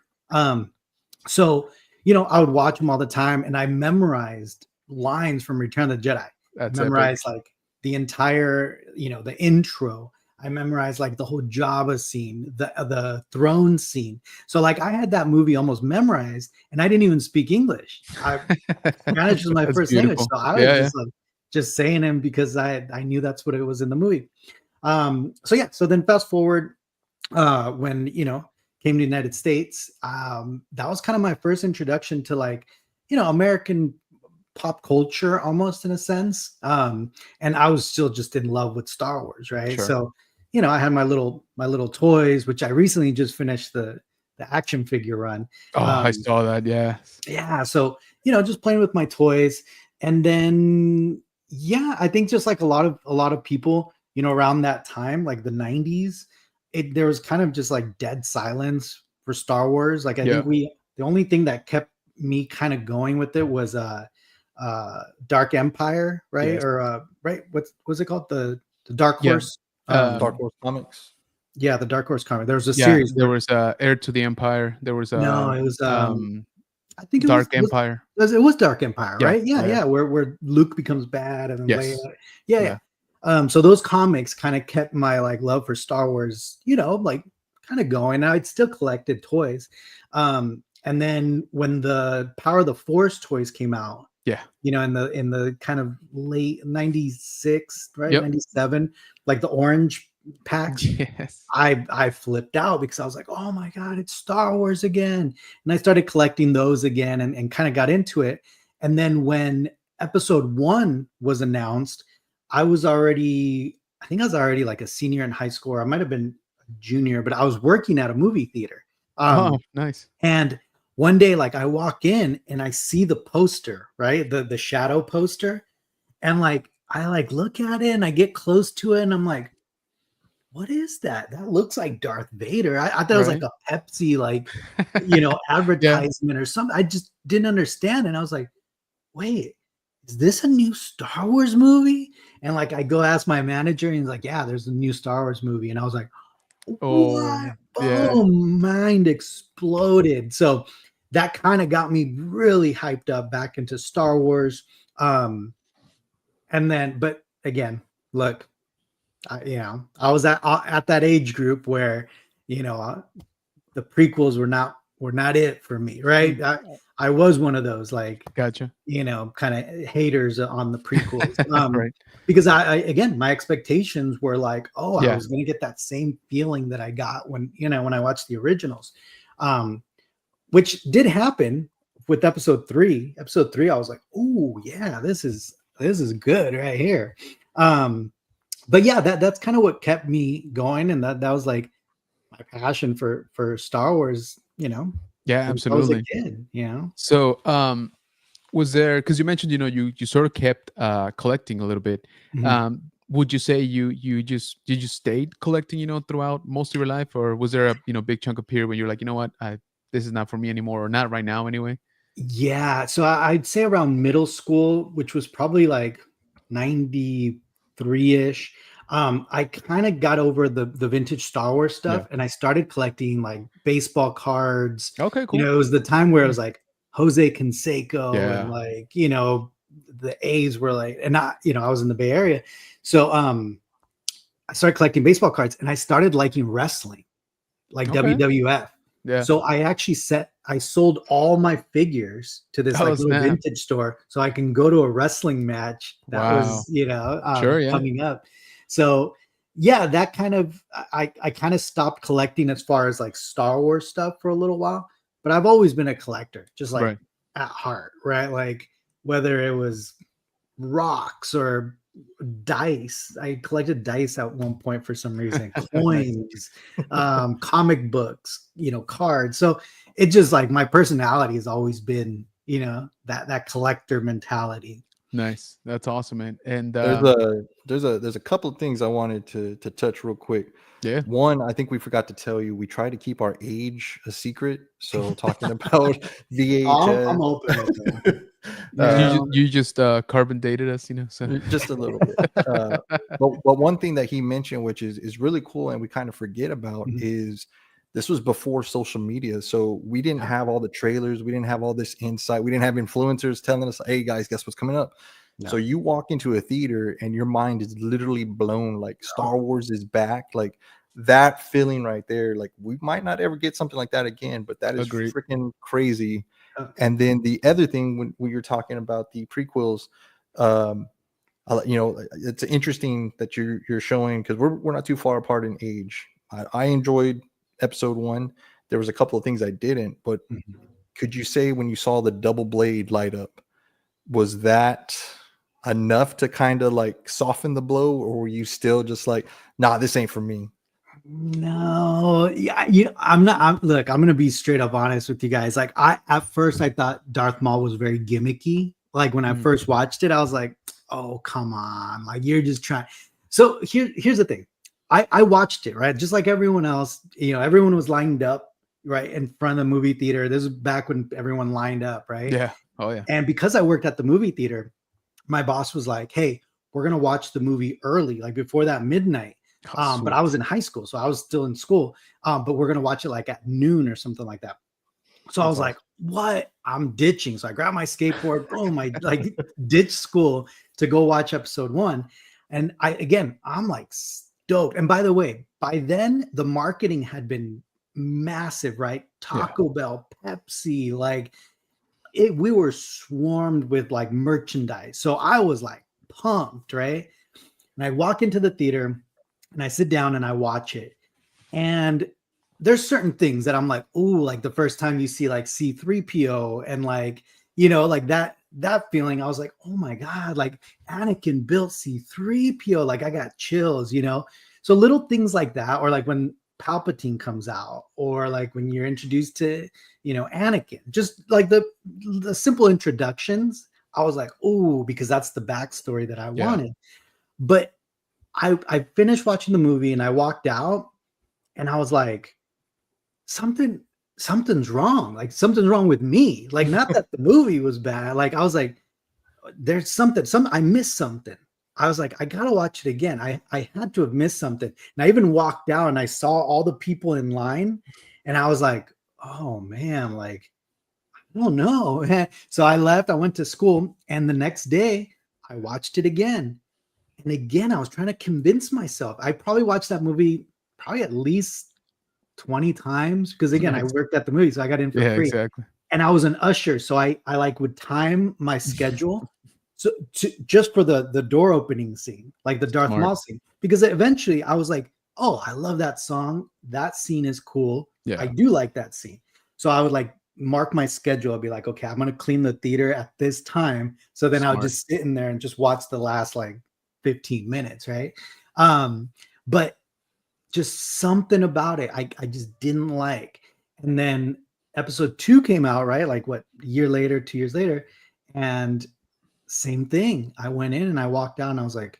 So I would watch them all the time, and I memorized lines from Return of the Jedi. That's Memorized like the entire, the intro. I memorized like the whole Jabba scene, the throne scene. So like I had that movie almost memorized, and I didn't even speak English. Spanish was my That's first language, beautiful. so I was Yeah, just like just saying them because I knew that's what it was in the movie. So then fast forward when came to the United States, that was kind of my first introduction to like American pop culture almost in a sense. And I was still just in love with Star Wars, right? Sure. So, I had my little toys, which I recently just finished the action figure run. Oh, I saw that. Yeah. Yeah. So, just playing with my toys. And then I think just like a lot of people, around that time, like the 90s, there was kind of just like dead silence for Star Wars. Like I think the only thing that kept me kind of going with it was Dark Empire, right? Yes. Or right, what's it called? The Dark Horse. Dark Horse Comics. Yeah, the Dark Horse comic. There was a Yeah, series. there was Heir to the Empire. There was No, it was I think it Dark was, Empire. It was Dark Empire, Yeah, right? Yeah, yeah. where Luke becomes bad and then Yes. Leia. Yeah. So those comics kind of kept my like love for Star Wars, like kind of going. I'd still collected toys. And then when the Power of the Force toys came out, in the kind of late 96, right? 97, like the orange packs. Yes. I flipped out because I was like, oh my God, it's Star Wars again. And I started collecting those again and kind of got into it. And then when episode 1 was announced, I think I was already like a senior in high school, or I might have been a junior, but I was working at a movie theater. Oh, nice. And one day, like I walk in and I see the poster, right? The shadow poster. And like, I like look at it and I get close to it and I'm like, what is that? That looks like Darth Vader. I thought it was like a Pepsi, like, advertisement or something. I just didn't understand. And I was like, wait, is this a new Star Wars movie? And like, I go ask my manager and he's like, yeah, there's a new Star Wars movie. And I was like, what? Boom, mind exploded. So that kind of got me really hyped up back into Star Wars. And then, but again, look, I was at that age group where, the prequels were not it for me, right? I was one of those, like, Gotcha. kind of haters on the prequels. Right. Because I again, my expectations were like, oh, I Yeah. was going to get that same feeling that I got when I watched the originals, which did happen with episode 3. Episode 3, I was like, oh yeah, this is good right here. But yeah, that's kind of what kept me going, and that was like my passion for Star Wars. Yeah, Since I was a absolutely. kid. So, was there, because you mentioned, you sort of kept collecting a little bit. Mhm. Would you say you just stayed collecting, throughout most of your life, or was there a big chunk of period when you're like, you know what, this is not for me anymore, or not right now anyway? Yeah, so I'd say around middle school, which was probably like 93-ish. I kind of got over the vintage Star Wars Yeah. stuff, and I started collecting like baseball cards. Okay, cool. It was the time where it was like Jose Canseco, and Yeah. like, the A's were like, and I was in the Bay Area. So I started collecting baseball cards, and I started liking wrestling, like Okay. WWF. Yeah. So I sold all my figures to this Oh, like little snap. vintage store so I can go to a wrestling match that Wow. was, Sure, yeah. coming up. So yeah, that kind of, I kind of stopped collecting as far as like Star Wars stuff for a little while, but I've always been a collector, just like Right. at heart, right? Like whether it was rocks or dice. I collected dice at one point for some reason, coins, comic books, cards. So it just like my personality has always been, that collector mentality. Nice. That's awesome, man. And There's a couple of things I wanted to touch real quick. yeah. One, I think we forgot to tell you, we try to keep our age a secret. So talking about VHS, I'm open with that. You just carbon dated us, so just a little bit. But one thing that he mentioned, which is really cool, and we kind of forget about, Mhm. is this was before social media, so we didn't have all the trailers, we didn't have all this insight, we didn't have influencers telling us, hey guys, guess what's coming up. No. So you walk into a theater and your mind is literally blown, like Star Wars is back, like that feeling right there. Like we might not ever get something like that again, but that is Agreed. freaking crazy. Okay. And then the other thing, when you're talking about the prequels, it's interesting that you're showing, because we're not too far apart in age. I enjoyed episode 1. There was a couple of things I didn't, but Mhm. could you say when you saw the double blade light up, was that enough to kind of like soften the blow, or were you still just like, nah, this ain't for me? No, yeah, I'm not. Look, I'm gonna be straight up honest with you guys. Like, at first I thought Darth Maul was very gimmicky. Like when I Mhm. first watched it, I was like, "Oh, come on! Like you're just trying." So here's the thing. I watched it, right, just like everyone else. Everyone was lined up right in front of the movie theater. This is back when everyone lined up, right? Yeah. Oh yeah. And because I worked at the movie theater, my boss was like, "Hey, we're gonna watch the movie early, like before that midnight." Oh, But I was in high school, so I was still in school. But we're gonna watch it like at noon or something like that. So I That's was like, "What? I'm ditching." So I grabbed my skateboard, boom, I like ditched school to go watch episode 1. And I'm like stoked. And by the way, by then the marketing had been massive, right? Taco Bell, Pepsi, like we were swarmed with like merchandise. So I was like pumped, right? And I walk into the theater and I sit down and I watch it. And there's certain things that I'm like, ooh, like the first time you see like C3PO and like, like that feeling, I was like, oh my God, like Anakin built C3PO. Like I got chills, So little things like that, or like when Palpatine comes out, or like when you're introduced to, Anakin, just like the simple introductions, I was like, ooh, because that's the backstory that I Yeah. wanted. But I finished watching the movie and I walked out and I was like, something's wrong. Like something's wrong with me. Like not that the movie was bad. Like I was like, there's I missed something. I was like, I gotta watch it again. I had to have missed something. And I even walked out and I saw all the people in line and I was like, oh man, like, I don't know. So I left, I went to school, and the next day I watched it again. And again, I was trying to convince myself. I probably watched that movie probably at least 20 times because again, I Nice. worked at the movie, so I got in for Yeah, free. exactly. and I was an usher, so I like would time my schedule so just for the door opening scene, like the Darth Smart. Maul scene, because eventually I was like, oh, I love that song. That scene is cool. Yeah. I do like that scene. So I would like mark my schedule. I'd be like, okay, I'm gonna clean the theater at this time. So then I would Smart. just sit in there and just watch the last like 15 minutes, right? But just something about it I just didn't like. And then episode 2 came out, right? Like what, a year later, 2 years later, and same thing. I went in and I walked out and I was like,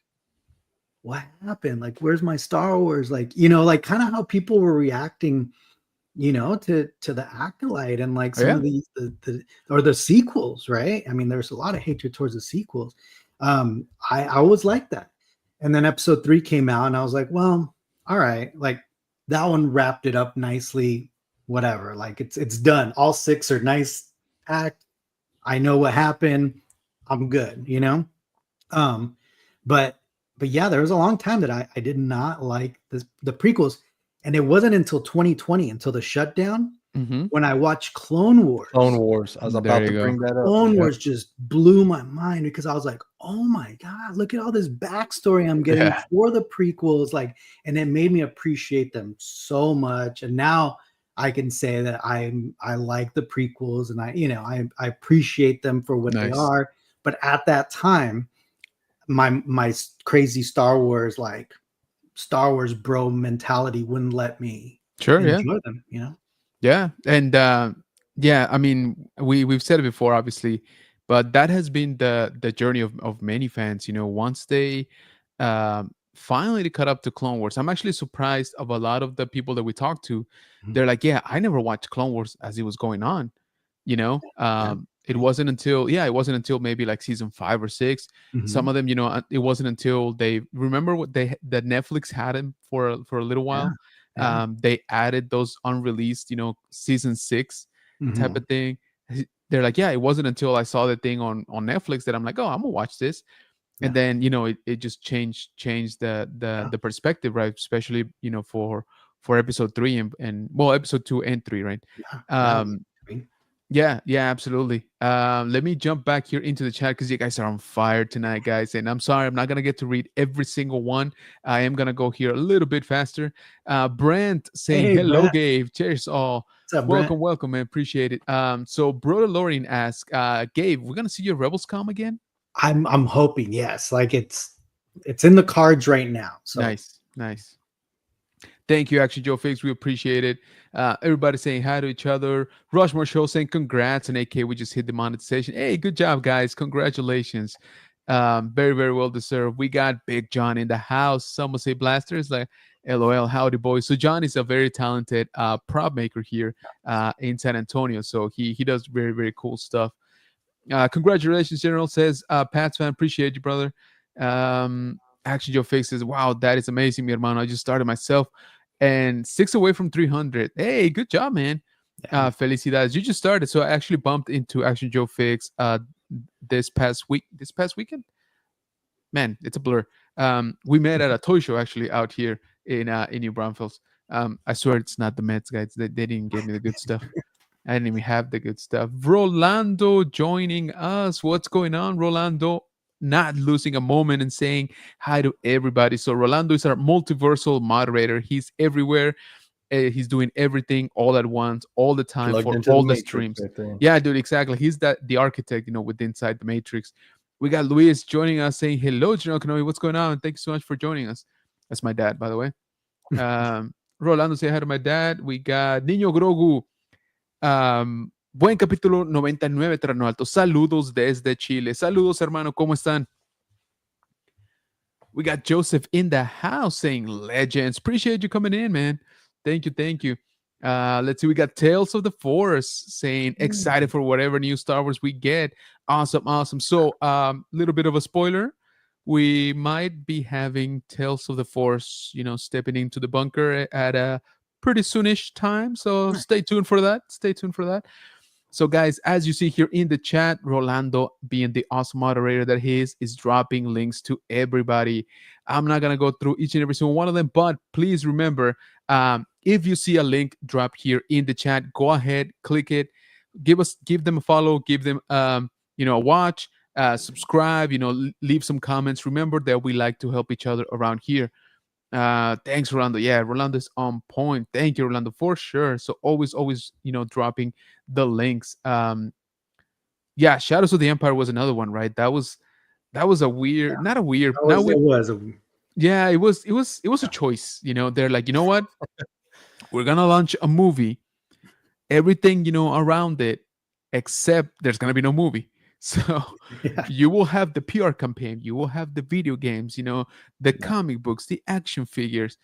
what happened? Like, where's my Star Wars? Like, like kind of how people were reacting, to the Acolyte and like some of these the sequels, right? I mean, there's a lot of hatred towards the sequels. I always liked that. And then episode 3 came out and I was like, well, all right, like that one wrapped it up nicely, whatever. Like it's done. All 6 are nice packed. I know what happened. I'm good, but yeah, there was a long time that I did not like the prequels, and it wasn't until 2020, until the shutdown, when I watched Clone Wars. Clone Wars. I was about to bring that up. Clone Wars just blew my mind because I was like, oh my God, look at all this backstory I'm getting for the prequels. Like, and it made me appreciate them so much. And now I can say that I like the prequels and I appreciate them for what they are. But at that time, my crazy Star Wars bro mentality wouldn't let me enjoy them, Yeah. And I mean, we've said it before, obviously, but that has been the journey of many fans. Once they finally cut up to Clone Wars, I'm actually surprised of a lot of the people that we talked to. They're like, yeah, I never watched Clone Wars as it was going on. It wasn't until maybe like season 5 or 6. Some of them, it wasn't until they remember that Netflix had him for a little while. They added those unreleased, season 6 type of thing. They're like, yeah, it wasn't until I saw the thing on Netflix that I'm like, oh, I'm gonna watch this. And then it just changed the perspective, right? Especially for episode 3 and well, episode 2 and 3, right? Yeah, absolutely. Let me jump back here into the chat because you guys are on fire tonight, guys. And I'm sorry, I'm not gonna get to read every single one. I am gonna go here a little bit faster. Brent saying, hello, Brent. Gabe. Cheers, all. What's up, welcome, man. Appreciate it. So Brother Lorian asks, Gabe, we're gonna see your Rebelscom again? I'm hoping, yes. Like it's in the cards right now. So nice. Thank you, Action Joe Fix. We appreciate it. Everybody saying hi to each other. Rushmore Show saying congrats. And AK, we just hit the monetization. Hey, good job, guys. Congratulations. Very, very well deserved. We got Big John in the house. Some will say blasters, like LOL, howdy, boys. So John is a very talented prop maker here in San Antonio. So he does very, very cool stuff. Congratulations, General, says Pats fan. Appreciate you, brother. Action Joe Fix says, wow, that is amazing, mi hermano. I just started myself. And 6 away from 300. Hey, good job, man. Felicidades. You just started. So I actually bumped into Action Joe Fix this past weekend. Man, it's a blur. We met at a toy show actually out here in New Braunfels. I swear it's not the Mets, guys. They didn't give me the good stuff. I didn't even have the good stuff. Rolando joining us. What's going on, Rolando? Not losing a moment and saying hi to everybody. So Rolando is our multiversal moderator. He's everywhere. He's doing everything all at once, all the time, for all the streams. Yeah, dude, exactly. He's the architect, with inside the Matrix. We got Luis joining us saying hello, General Kenobi. What's going on? Thank you so much for joining us. That's my dad, by the way. Rolando say hi to my dad. We got Niño Grogu. Buen capítulo 99, Terreno Alto. Saludos desde Chile. Saludos, hermano. ¿Cómo están? We got Joseph in the house saying legends. Appreciate you coming in, man. Thank you. Let's see. We got Tales of the Force saying excited for whatever new Star Wars we get. Awesome. So, little bit of a spoiler. We might be having Tales of the Force, stepping into the bunker at a pretty soonish time. So stay tuned for that. So, guys, as you see here in the chat, Rolando, being the awesome moderator that he is dropping links to everybody. I'm not going to go through each and every single one of them, but please remember, if you see a link drop here in the chat, go ahead, click it, give them a follow, give them a watch, subscribe, leave some comments. Remember that we like to help each other around here. Thanks, Rolando. Yeah, Rolando's on point. Thank you, Rolando, for sure. So always dropping the links. Yeah, Shadows of the Empire was another one, right? That was a weird, not a weird, not weird. It was a Yeah, it was a choice. They're like, you know what? We're gonna launch a movie, everything around it, except there's gonna be no movie. So you will have the PR campaign, you will have the video games, the comic books, the action figures,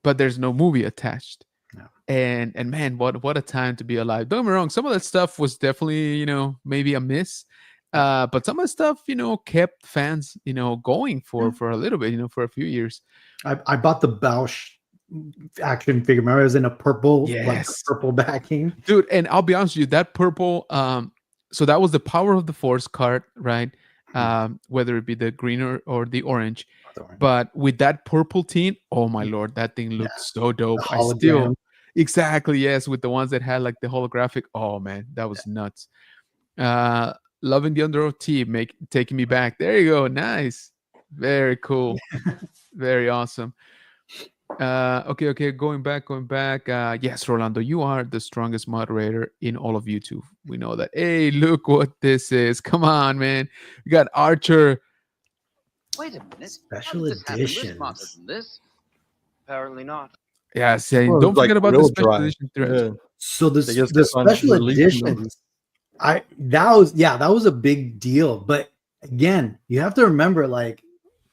but there's no movie attached. No. And man, what a time to be alive. Don't get me wrong, some of that stuff was definitely, maybe a miss. But some of the stuff, kept fans, going for a little bit, for a few years. I bought the Bausch action figure. Remember, it was in a purple, Yes. purple backing. Dude, and I'll be honest with you, that purple, so that was the Power of the Force card, right? Whether it be the green or the orange. But with that purple tint, oh my lord, that thing looked so dope. I still, exactly, yes, with the ones that had like the holographic. Oh man, that was nuts. Loving the Underworld team, taking me back. There you go. Nice. Very cool. Very awesome. Okay. Going back. Yes, Rolando, you are the strongest moderator in all of YouTube. We know that. Hey, look what this is. Come on, man. We got Archer. Wait a minute. Special editions. This? Apparently not. Yeah, saying don't forget about the special edition threads. Yeah. So the special editions, that was a big deal. But again, you have to remember, like,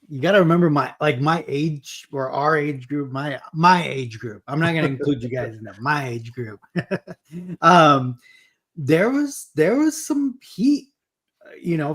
you got to remember my age or our age group, my age group. I'm not going to include you guys in that. My age group. There was some heat,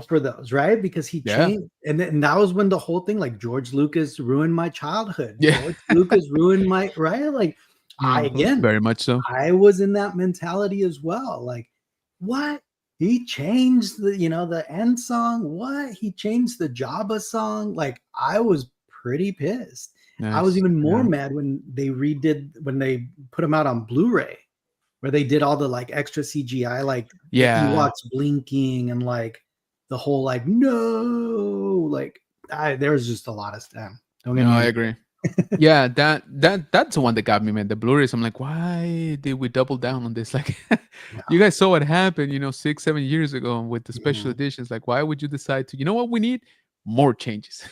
for those, right? Because he changed, and that was when the whole thing, like, George Lucas ruined my childhood. Yeah. George Lucas ruined my right. Like, very much so. I was in that mentality as well. Like, what? He changed the end song. What? He changed the Jabba song. Like, I was pretty pissed. Nice. I was even more mad when they put them out on Blu-ray, where they did all the like extra CGI, like the Ewoks blinking and like the whole like there was just a lot of stuff. I agree. Yeah, that's the one that got me, man. The Blu-rays. I'm like, why did we double down on this? Like, you guys saw what happened, 6-7 years ago with the special editions. Like, why would you decide to? You know what we need? More changes.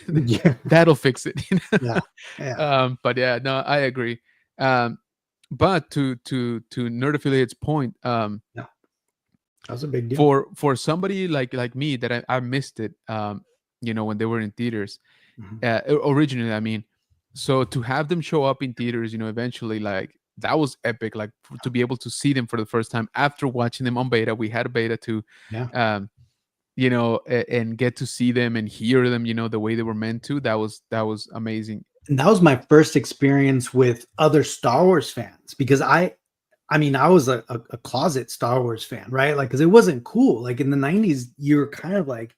That'll fix it. But yeah, no, I agree. But to Nerd Affiliate's point, that was a big deal for somebody like me that I missed it. When they were in theaters, originally. I mean. So to have them show up in theaters, eventually, like, that was epic. Like, to be able to see them for the first time after watching them on beta. We had a beta too, and get to see them and hear them, the way they were meant to. That was amazing. And that was my first experience with other Star Wars fans, because I was a closet Star Wars fan, right? Like, because it wasn't cool. Like in the 90s, you were kind of like,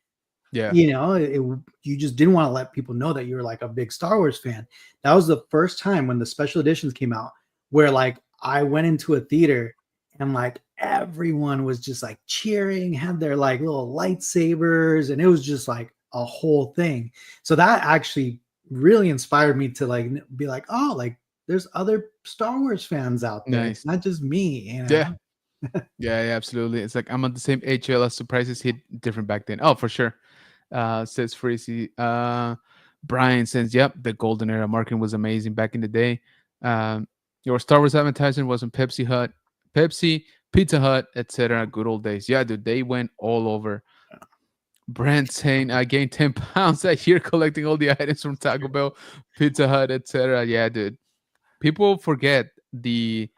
you just didn't want to let people know that you were like a big Star Wars fan. That was the first time when the special editions came out where like I went into a theater and like everyone was just like cheering, had their like little lightsabers, and it was just like a whole thing. So that actually really inspired me to like be like, oh, like there's other Star Wars fans out there. Nice. It's not just me. Yeah, absolutely. It's like I'm at the same age. Surprises hit different back then. Oh, for sure. Says Freezy. Brian says, yep, the golden era marketing was amazing back in the day. Your Star Wars advertising was on Pepsi, Pizza Hut, etc. Good old days. Yeah, dude, they went all over. Brent saying, I gained 10 pounds that year collecting all the items from Taco Bell, Pizza Hut, etc. Yeah, dude. People forget the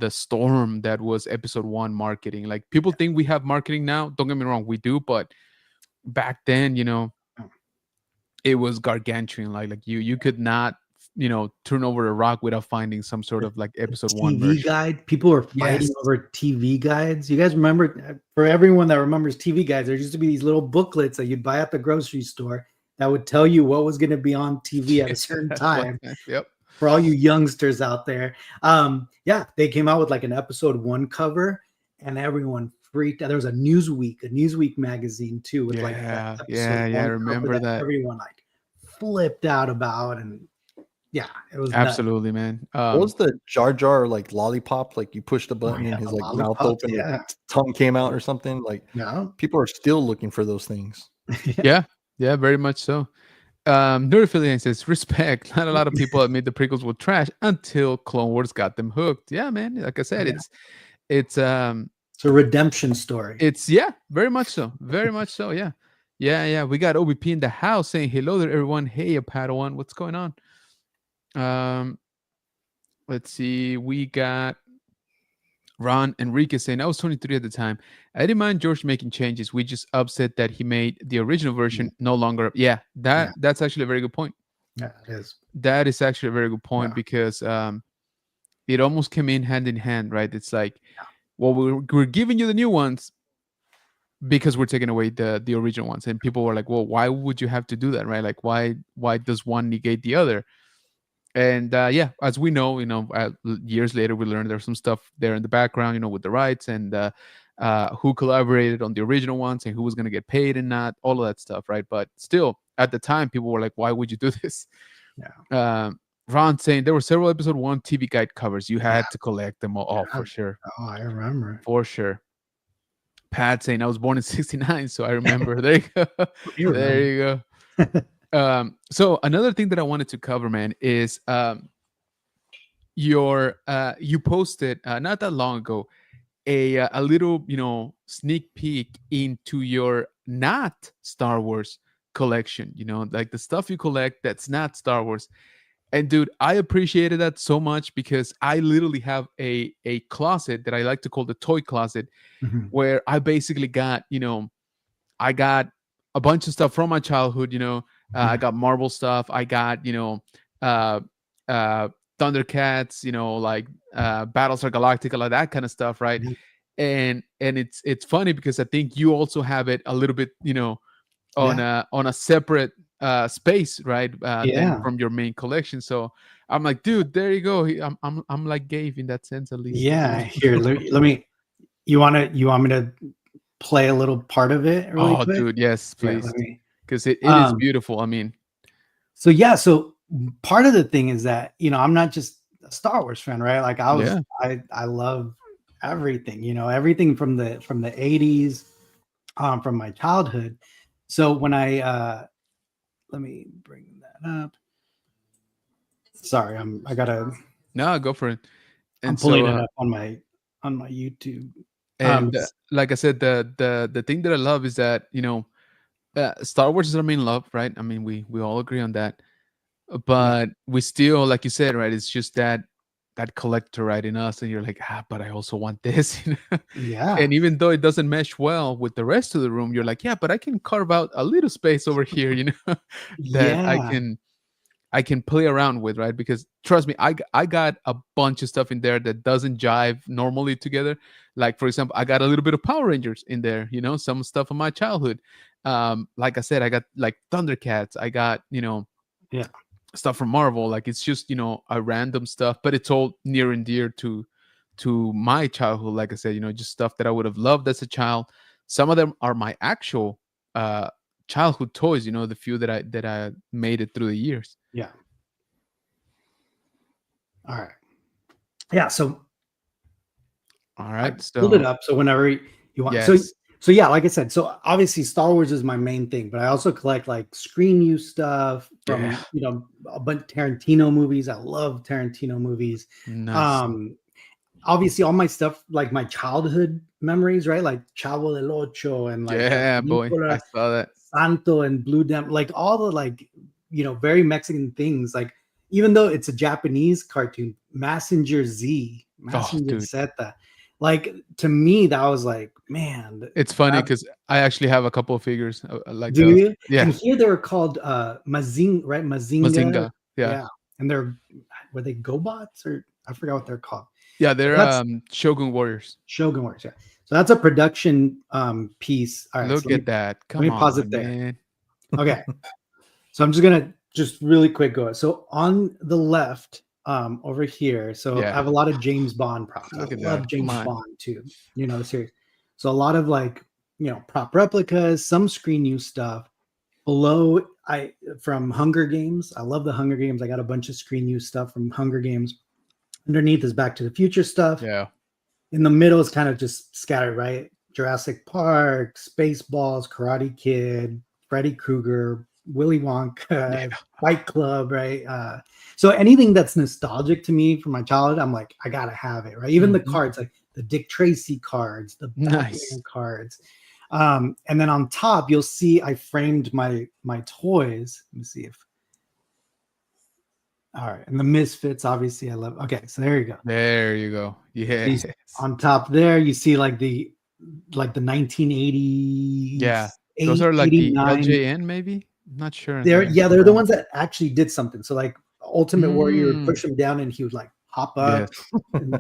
storm that was episode 1 marketing. Like, people think we have marketing now. Don't get me wrong, we do, but back then, it was gargantuan. Like you could not, turn over a rock without finding some sort of like episode TV 1 version. guide. People were fighting over TV guides. You guys remember? For everyone that remembers TV guides, there used to be these little booklets that you'd buy at the grocery store that would tell you what was going to be on TV at a certain time. Yep. for all you youngsters out there. Yeah, they came out with like an episode 1 cover, and everyone freaked out. There was a Newsweek magazine too, with like that episode 1 I cover remember that. everyone like flipped out about, and yeah, it was nuts. Absolutely, man. What was the Jar Jar like lollipop? Like you pushed a button and his like mouth opened, and tongue came out or something. Like people are still looking for those things. Yeah, very much so. Neurophilian says respect. Not a lot of people admit the prequels were trash until Clone Wars got them hooked. Yeah, man. Like I said, it's a redemption story. It's very much so. Very much so. Yeah. We got OBP in the house saying hello there, everyone. Hey, a Padawan. What's going on? Let's see. We got Ron Enriquez saying, I was 23 at the time. I didn't mind George making changes. We just upset that he made the original version no longer. That's actually a very good point. Yeah, it is. That is actually a very good point because it almost came in hand, right? It's like, well, we're giving you the new ones because we're taking away the original ones. And people were like, well, why would you have to do that, right? Like, why does one negate the other? And as we know, years later, we learned there's some stuff there in the background, with the rights and who collaborated on the original ones and who was going to get paid and not, all of that stuff, right? But still, at the time, people were like, why would you do this? Yeah. Ron saying there were several episode 1 TV guide covers. You had to collect them all. For sure. Oh, I remember. For sure. Pat saying I was born in 69, so I remember. There you go. There you go. So another thing that I wanted to cover, man, is you posted not that long ago a little sneak peek into your not Star Wars collection, like the stuff you collect that's not Star Wars. And dude, I appreciated that so much because I literally have a closet that I like to call the toy closet, where I basically got I got a bunch of stuff from my childhood. I got Marvel stuff. I got Thundercats. Like Battlestar Galactica, like that kind of stuff, right? And it's funny because I think you also have it a little bit, on a separate space, right? Than from your main collection. So I'm like, dude, there you go. I'm like Gabe in that sense, at least. Yeah. Here, let me. You want me to play a little part of it? Really quick? Dude, yes, please. Because it is beautiful. I mean, so part of the thing is that I'm not just a Star Wars fan, right? Like I love everything, everything from the 80s, from my childhood. So when I let me bring that up. Sorry, I gotta. No, go for it. And I'm pulling it up on my YouTube. And like I said, the thing that I love is that Star Wars is our main love, right? I mean, we all agree on that. But we still, like you said, right? It's just that collector, right, in us, and you're like, but I also want this. Yeah. And even though it doesn't mesh well with the rest of the room, you're like, but I can carve out a little space over here, that I can play around with, right? Because trust me, I got a bunch of stuff in there that doesn't jive normally together. Like, for example, I got a little bit of Power Rangers in there, some stuff from my childhood. Like I said, I got like Thundercats. I got, stuff from Marvel. Like, it's just, a random stuff, but it's all near and dear to my childhood. Like I said, just stuff that I would have loved as a child. Some of them are my actual childhood toys, the few that I made it through the years. Yeah. All right. Yeah. So. All right. So build it up. So whenever you want. Yes. So yeah, like I said, so obviously Star Wars is my main thing, but I also collect like screen use stuff from a bunch of Tarantino movies. I love Tarantino movies. Nice. Obviously all my stuff, like my childhood memories, right? Like Chavo del Ocho and like boy, I saw that. Santo and Blue Dem, like all the like very Mexican things. Like, even though it's a Japanese cartoon, Mazinger Z, Zeta. Like, to me, that was like, man. It's funny because I actually have a couple of figures like do those. You? Yeah. And here they were called Mazinga, right? Mazinga. Yeah. And were they GoBots, or I forgot what they're called. Yeah, they're Shogun Warriors. Shogun Warriors, yeah. So that's a production piece. All right. Look at that. Come on, pause it there. Man. Okay. So I'm just gonna really quick go. So on the left over here. So Yeah. I have a lot of James Bond props. Look I at love that. James Come on. Bond too. You know the series. So a lot of like prop replicas, some screen use stuff. Below, from Hunger Games. I love the Hunger Games. I got a bunch of screen use stuff from Hunger Games. Underneath is Back to the Future stuff. Yeah. In the middle is kind of just scattered, right? Jurassic Park, Spaceballs, Karate Kid, Freddy Krueger, Willy Wonka, Fight Club, right? So anything that's nostalgic to me from my childhood, I'm like, I gotta have it, right? Even the cards, like the Dick Tracy cards, the Batman cards. And then on top, you'll see I framed my toys. Let me see if. All right, and the Misfits, obviously, I love. Okay, so there you go. There you go. Yeah. On top there, you see like the 1980s. Yeah. Those are like 89. the LJN, maybe. I'm not sure. They're the ones that actually did something. So like Ultimate Warrior would push him down, and he would like hop up. And,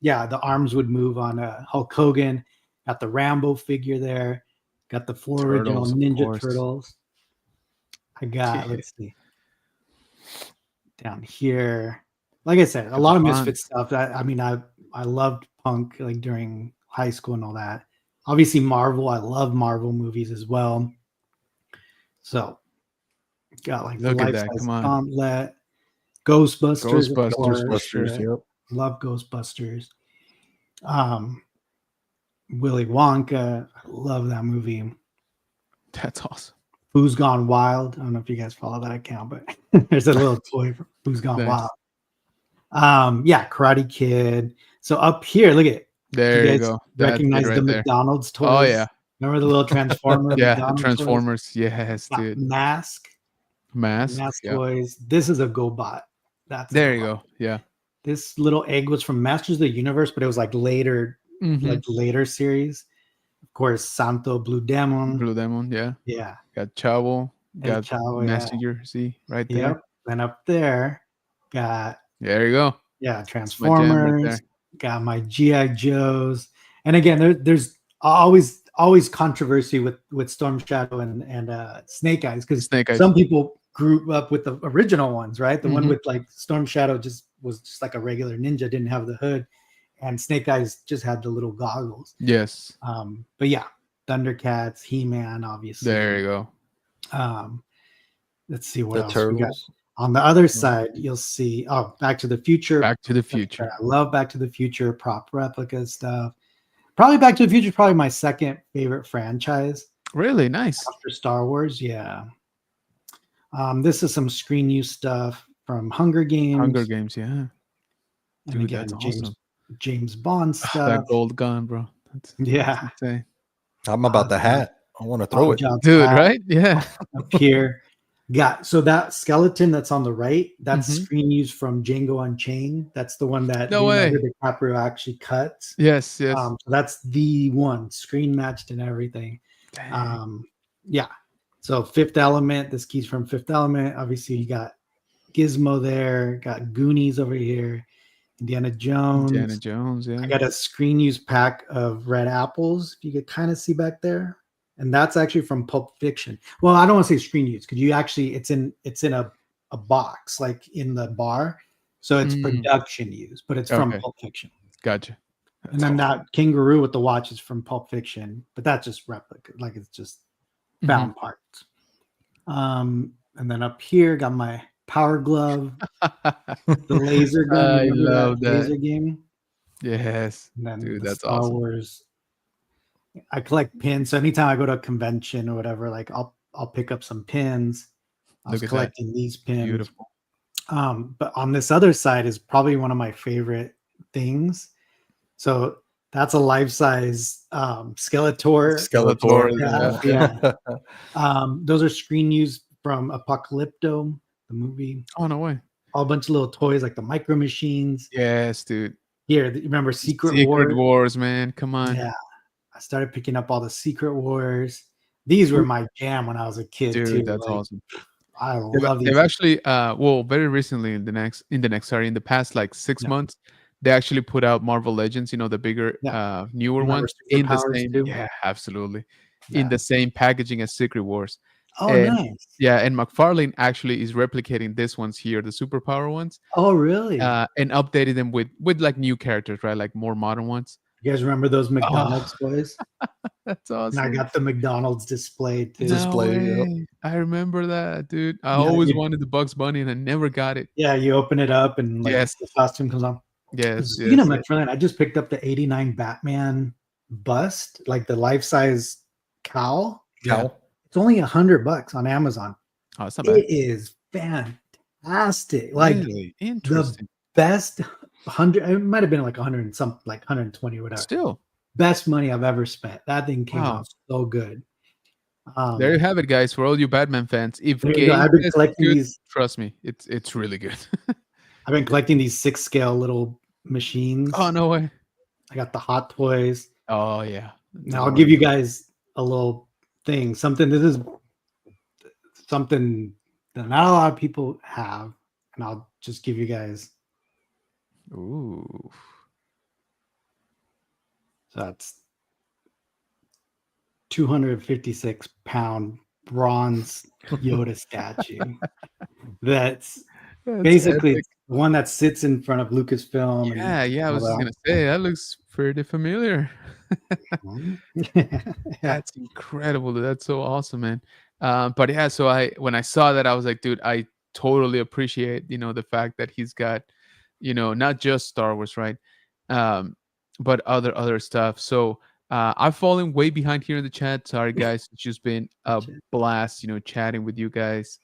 the arms would move on Hulk Hogan. Got the Rambo figure there. Got the four original Ninja Turtles. I got, let's see, down here. Like I said, a lot of Misfit stuff. I mean, I loved punk like during high school and all that. Obviously, Marvel. I love Marvel movies as well. So, got like Look the at that. Life-Size Come on. Gauntlet, Ghostbusters. Ghostbusters. Yep. Love Ghostbusters. Willy Wonka. I love that movie. That's awesome. Who's Gone Wild? I don't know if you guys follow that account, but there's a little toy for Who's Gone Wild. Karate Kid. So up here, look at it. There you go. Recognize the McDonald's toys? Oh yeah. Remember the little Transformer? The Transformers. Toys? Yes, dude. Mask toys. This is a GoBot. There you go. Yeah. This little egg was from Masters of the Universe, but it was like later, later series. Of course, Santo Blue Demon. Blue Demon, yeah. Yeah. Got Chavo. Got Messenger, see, right there. Yep. Then up there, got... There you go. Yeah, Transformers. Right, got my G.I. Joes. And again, there's always controversy with Storm Shadow and Snake Eyes, because some people grew up with the original ones, right? The one with like Storm Shadow was just like a regular ninja, didn't have the hood, and Snake Eyes just had the little goggles. Yes. But yeah, Thundercats, He-Man, obviously. There you go. Let's see what else Turtles. we got. On the other side, you'll see Back to the Future. Back to the Future. I love Back to the Future, prop replica stuff. Probably Back to the Future is probably my second favorite franchise. Really nice. After Star Wars, yeah. This is some screen use stuff from Hunger Games. Hunger Games, yeah. And Dude, again, that's awesome. James Bond stuff. That gold gun, bro. That's insane. I'm about the hat. I want to throw it. Dude, right? Yeah. Up here. So that skeleton that's on the right, that's screen used from Django Unchained. That's the one that Leonardo DiCaprio actually cuts. Yes. So that's the one, screen matched and everything. So Fifth Element, this key's from Fifth Element. Obviously, you got Gizmo there, got Goonies over here, Indiana Jones. Yeah. I got a screen use pack of red apples, if you could kind of see back there. And that's actually from Pulp Fiction. Well, I don't want to say screen use, because you actually it's in a box, like in the bar. So it's production use, but it's from Pulp Fiction. Gotcha. And then that kangaroo with the watch is from Pulp Fiction, but that's just replica, like it's just found parts. And then up here, got my Power Glove, the laser gun. I love that laser game. Yes, and then dude, that's Star awesome. Wars. I collect pins, so anytime I go to a convention or whatever, like I'll pick up some pins. I was collecting these pins. Beautiful. But on this other side is probably one of my favorite things. So that's a life-size Skeletor. Those are screen used from Apocalypto, the movie. Oh, no way. All a bunch of little toys like the Micro Machines. Yes, dude. Here, you remember Secret Wars, man. Come on. Yeah. I started picking up all the Secret Wars. These were my jam when I was a kid, dude, too. That's awesome. I love these. They've actually, very recently in the past like 6 months, they actually put out Marvel Legends, the bigger, newer ones in the same. Yeah, absolutely. In the same packaging as Secret Wars. Oh, And nice. yeah, and McFarlane actually is replicating this ones here, the superpower ones, Oh, really? and updated them with like new characters, right? Like more modern ones. You guys remember those Oh, McDonald's toys? that's And I awesome. got the McDonald's display too. No Display. Yep. way. I remember that, dude. I Yeah, always wanted the Bugs Bunny and I never got it. yeah, you open it up and like Yes. the costume comes on. Yes, Speaking of yes. McFarlane, I just picked up the '89 Batman bust, like the life-size cowl. Yeah. Cow. It's only $100 on Amazon. Oh, it's not bad. It is fantastic. Like Really the interesting. best 100. It might have been like 100 and some, like 120 or whatever. Still, Best money I've ever spent. That thing came wow. out so good. There you have it, guys. For all you Batman fans, if There you go. Gabe I've been says it's collecting good, these. trust me, it's really good. I've been collecting these 6 scale little machines. Oh no way. I got the Hot Toys. Oh yeah. Now I'll give you guys a little thing. This is something that not a lot of people have, and I'll just give you guys. Ooh. So that's 256-pound bronze Yoda statue. That's basically epic. the one that sits in front of Lucasfilm. Yeah, I was just gonna say that looks pretty familiar. Yeah. That's incredible. Dude. That's so awesome, man. But yeah, so when I saw that, I was like, dude, I totally appreciate the fact that he's got not just Star Wars, right? But other stuff. So I've fallen way behind here in the chat. Sorry, guys. It's just been a blast, chatting with you guys.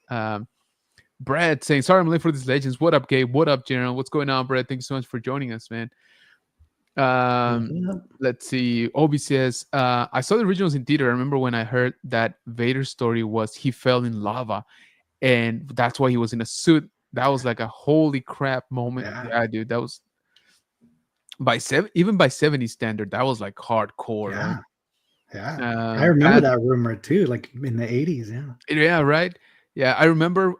Brad saying, sorry, I'm late for these legends. What up, Gabe? What up, General? What's going on, Brad? Thank you so much for joining us, man. Let's see. Obi says, I saw the originals in theater. I remember when I heard that Vader's story was he fell in lava, and that's why he was in a suit. That was like a holy crap moment. Yeah, dude. That was even by 70 standard, that was like hardcore. Yeah. Right? Yeah. I remember that rumor too, like in the 80s. Yeah, right. Yeah, I remember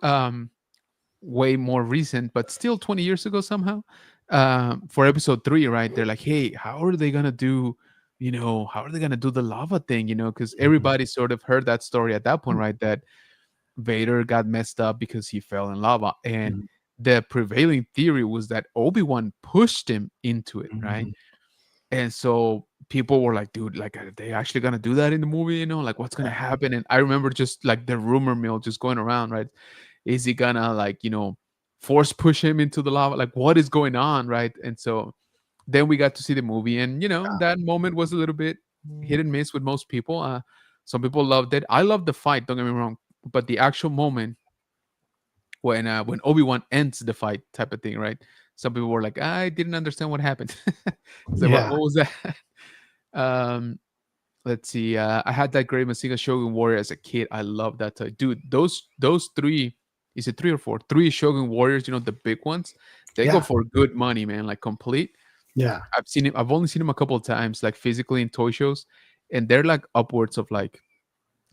way more recent, but still 20 years ago somehow. For episode 3, right? They're like, hey, how are they gonna do the lava thing? Because everybody sort of heard that story at that point, right? That Vader got messed up because he fell in lava. And the prevailing theory was that Obi-Wan pushed him into it, right? And so people were like, dude, like, are they actually gonna do that in the movie? Like, what's gonna happen? And I remember just like the rumor mill just going around, right? Is he gonna like, force push him into the lava? Like, what is going on, right? And so then we got to see the movie, and that moment was a little bit hit and miss with most people. Some people loved it. I loved the fight, don't get me wrong, but the actual moment when Obi-Wan ends the fight type of thing, right? Some people were like, I didn't understand what happened. So what was that? Let's see. I had that Great Masiga Shogun Warrior as a kid. I love that toy. Dude, those 3, is it 3 or 4? 3 Shogun Warriors, the big ones, they go for good money, man, like complete. Yeah. I've only seen them a couple of times, like physically in toy shows, and they're like upwards of like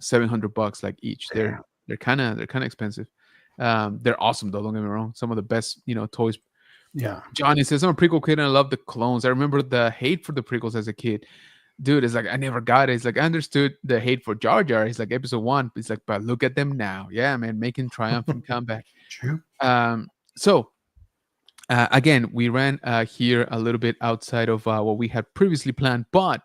$700 like each. They're kind of expensive. They're awesome though, don't get me wrong. Some of the best, toys. Yeah. Johnny says, I'm a prequel kid and I love the clones. I remember the hate for the prequels as a kid. Dude, it's like I never got it. It's like I understood the hate for Jar Jar. It's like episode 1. It's like, but look at them now. Yeah, man, making triumphant comeback. True. So again, we ran here a little bit outside of what we had previously planned, but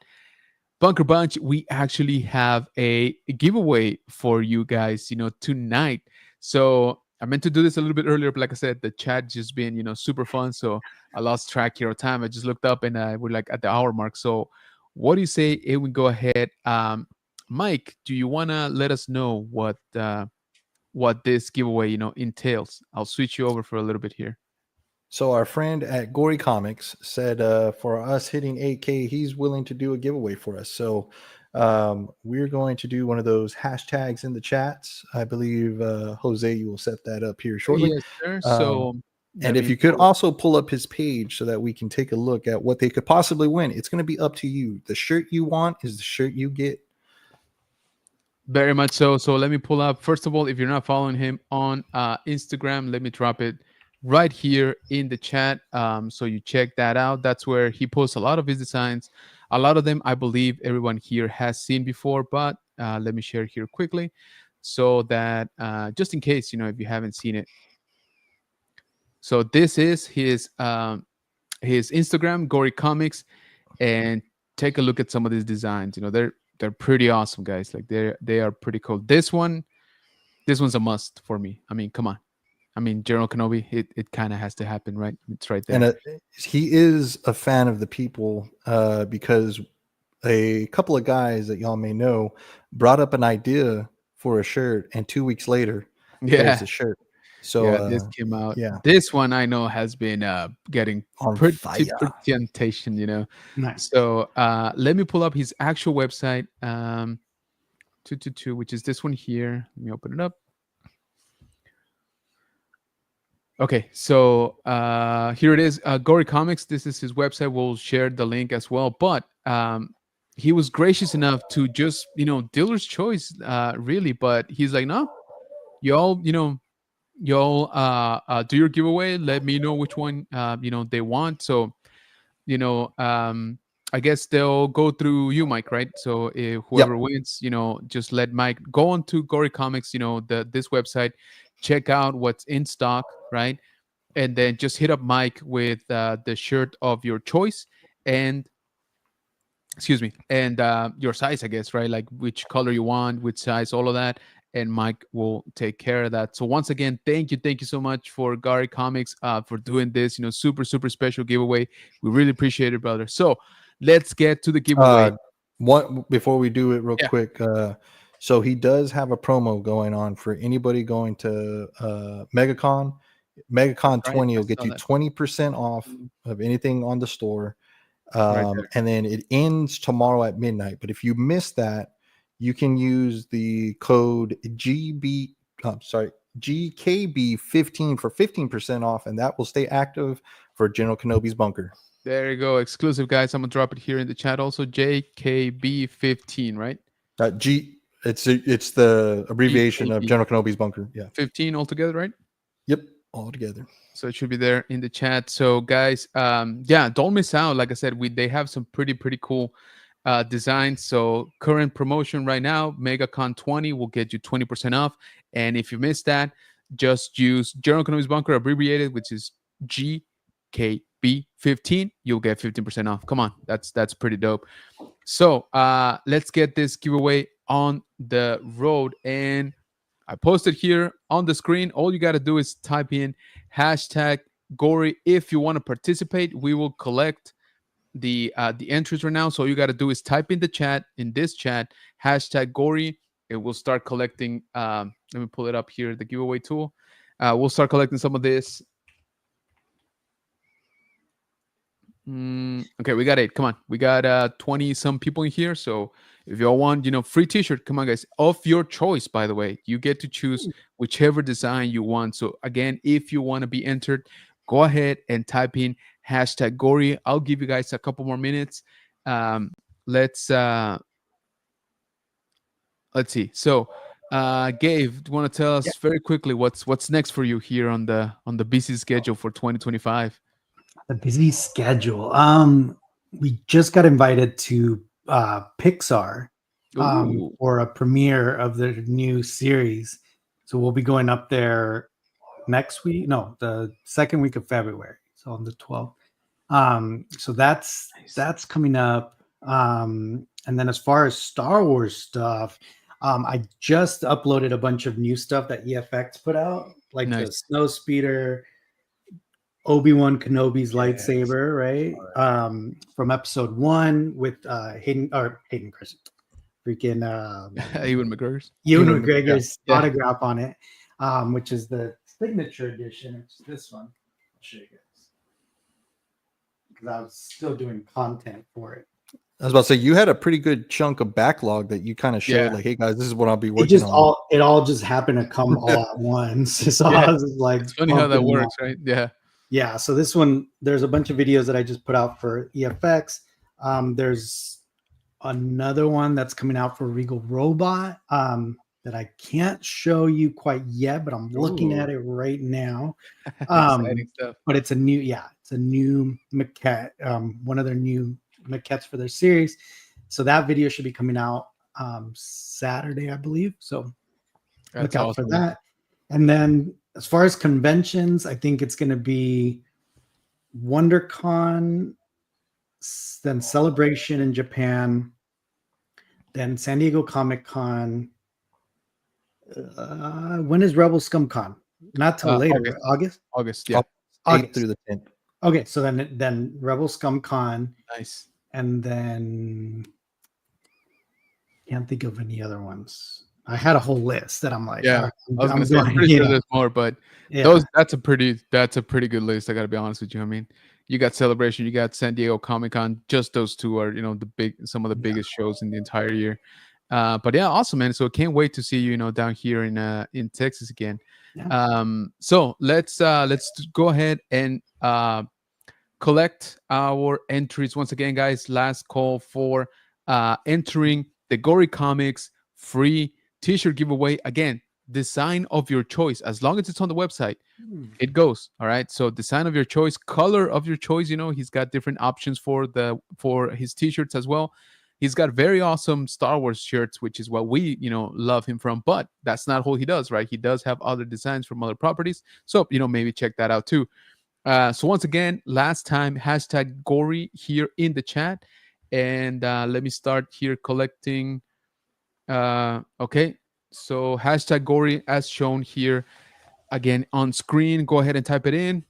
Bunker Bunch, we actually have a giveaway for you guys, tonight. So I meant to do this a little bit earlier, but like I said, the chat just been, super fun. So I lost track here of time. I just looked up and we're like at the hour mark. So what do you say if we go ahead? Mike, do you want to let us know what this giveaway, entails? I'll switch you over for a little bit here. So our friend at Gory Comics said for us hitting 8K, he's willing to do a giveaway for us. So we're going to do one of those hashtags in the chats. I believe, Jose, you will set that up here shortly. Yes, sir. So, and if you could also pull up his page so that we can take a look at what they could possibly win. It's going to be up to you. The shirt you want is the shirt you get. Very much so. So let me pull up. First of all, if you're not following him on Instagram, let me drop it right here in the chat. So you check that out. That's where he posts a lot of his designs. A lot of them, I believe everyone here has seen before, but let me share here quickly. so that just in case, if you haven't seen it. So this is his Instagram, Gory Comics, and take a look at some of these designs. They're pretty awesome, guys. Like they are pretty cool. This one's a must for me. I mean, come on. I mean, General Kenobi, it kind of has to happen, right? It's right there. And he is a fan of the people because a couple of guys that y'all may know brought up an idea for a shirt, and 2 weeks later, there's the shirt. So yeah, this came out. Yeah, this one I know has been getting on pretty fire. temptation. Nice. So let me pull up his actual website, 222, which is this one here. Let me open it up. Okay, so here it is, Gory Comics. This is his website. We'll share the link as well. But he was gracious enough to just, dealer's choice, really. But he's like, no, y'all do your giveaway. Let me know which one, they want. So, I guess they'll go through you, Mike, right? So if whoever wins, just let Mike go on to Gory Comics, this website, check out what's in stock, right? And then just hit up Mike with the shirt of your choice and your size, I guess, right? Like which color you want, which size, all of that. And Mike will take care of that. So once again, thank you so much for Gory Comics for doing this, super, super special giveaway. We really appreciate it, brother. So let's get to the giveaway. One before we do it real quick. So he does have a promo going on for anybody going to MegaCon. MegaCon 20 will get you 20% off of anything on the store. And then it ends tomorrow at midnight. But if you miss that, you can use the code GKB15 for 15% off, and that will stay active for General Kenobi's bunker. There you go. Exclusive, guys. I'm going to drop it here in the chat also. JKB15, right? It's the abbreviation of General Kenobi's bunker. Yeah. 15 altogether, right? Yep. All together. So it should be there in the chat. So guys, don't miss out. Like I said, they have some pretty cool designs. So current promotion right now, MegaCon 20 will get you 20% off. And if you missed that, just use General Kenobi's bunker abbreviated, which is GKB15. You'll get 15% off. Come on, that's pretty dope. So let's get this giveaway on the road. And I posted here on the screen. All you got to do is type in #Gory if you want to participate. We will collect the entries right now. So all you got to do is type in the chat, in this chat, #Gory. It will start collecting. Let me pull it up here, the giveaway tool. We'll start collecting some of this. Okay, we got 8. Come on, we got 20 some people in here. So if y'all want, free t-shirt, come on, guys, of your choice. By the way, you get to choose whichever design you want. So again, if you want to be entered, go ahead and type in #Gory. I'll give you guys a couple more minutes. Let's see. So Gabe, do you want to tell us very quickly what's next for you here on the busy schedule for 2025? The busy schedule. We just got invited to Pixar for a premiere of their new series. So we'll be going up there next week. No, the second week of February. So on the 12th. So that's coming up. And then as far as Star Wars stuff, I just uploaded a bunch of new stuff that EFX put out, like the Snow Speeder, Obi-Wan Kenobi's lightsaber, right? From episode 1 with Hayden Christensen, freaking Ewan McGregor's autograph on it, which is the signature edition. It's this one. I'll show you guys because I was still doing content for it. I was about to say, you had a pretty good chunk of backlog that you kind of showed, like, hey guys, this is what I'll be working on. It all just happened to come all at once. So I was just like, it's funny how that works, right? Yeah, so this one, there's a bunch of videos that I just put out for EFX. There's another one that's coming out for Regal Robot that I can't show you quite yet, but I'm looking at it right now. Exciting stuff. But it's a new maquette, one of their new maquettes for their series. So that video should be coming out Saturday, I believe. So Look That's out for awesome. that. And then as far as conventions, I think it's going to be WonderCon, then Celebration in Japan, then San Diego Comic Con. When is Rebel Scum Con? Not till later. August. August. August, yeah. 8th through the 10th. Okay, so then Rebel Scum Con, Nice. and then can't think of any other ones. I had a whole list that I'm like, Yeah, all I was I'm gonna say, I'm pretty sure there's more, but yeah. that's a pretty good list. I gotta be honest with you. I mean, you got Celebration, you got San Diego Comic Con. Just those two are, some of the biggest shows in the entire year. But yeah, awesome, man. So can't wait to see you, down here in Texas again. Yeah. So let's go ahead and collect our entries once again, guys. Last call for entering the Gory Comics free t-shirt giveaway. Again, design of your choice. As long as it's on the website, it goes. All right. So design of your choice, color of your choice. He's got different options for his t-shirts as well. He's got very awesome Star Wars shirts, which is what we, love him from. But that's not all he does, right? He does have other designs from other properties. So, maybe check that out too. So once again, last time, hashtag Gory here in the chat. And let me start here collecting. Okay. So hashtag Gory as shown here again on screen. Go ahead and type it in.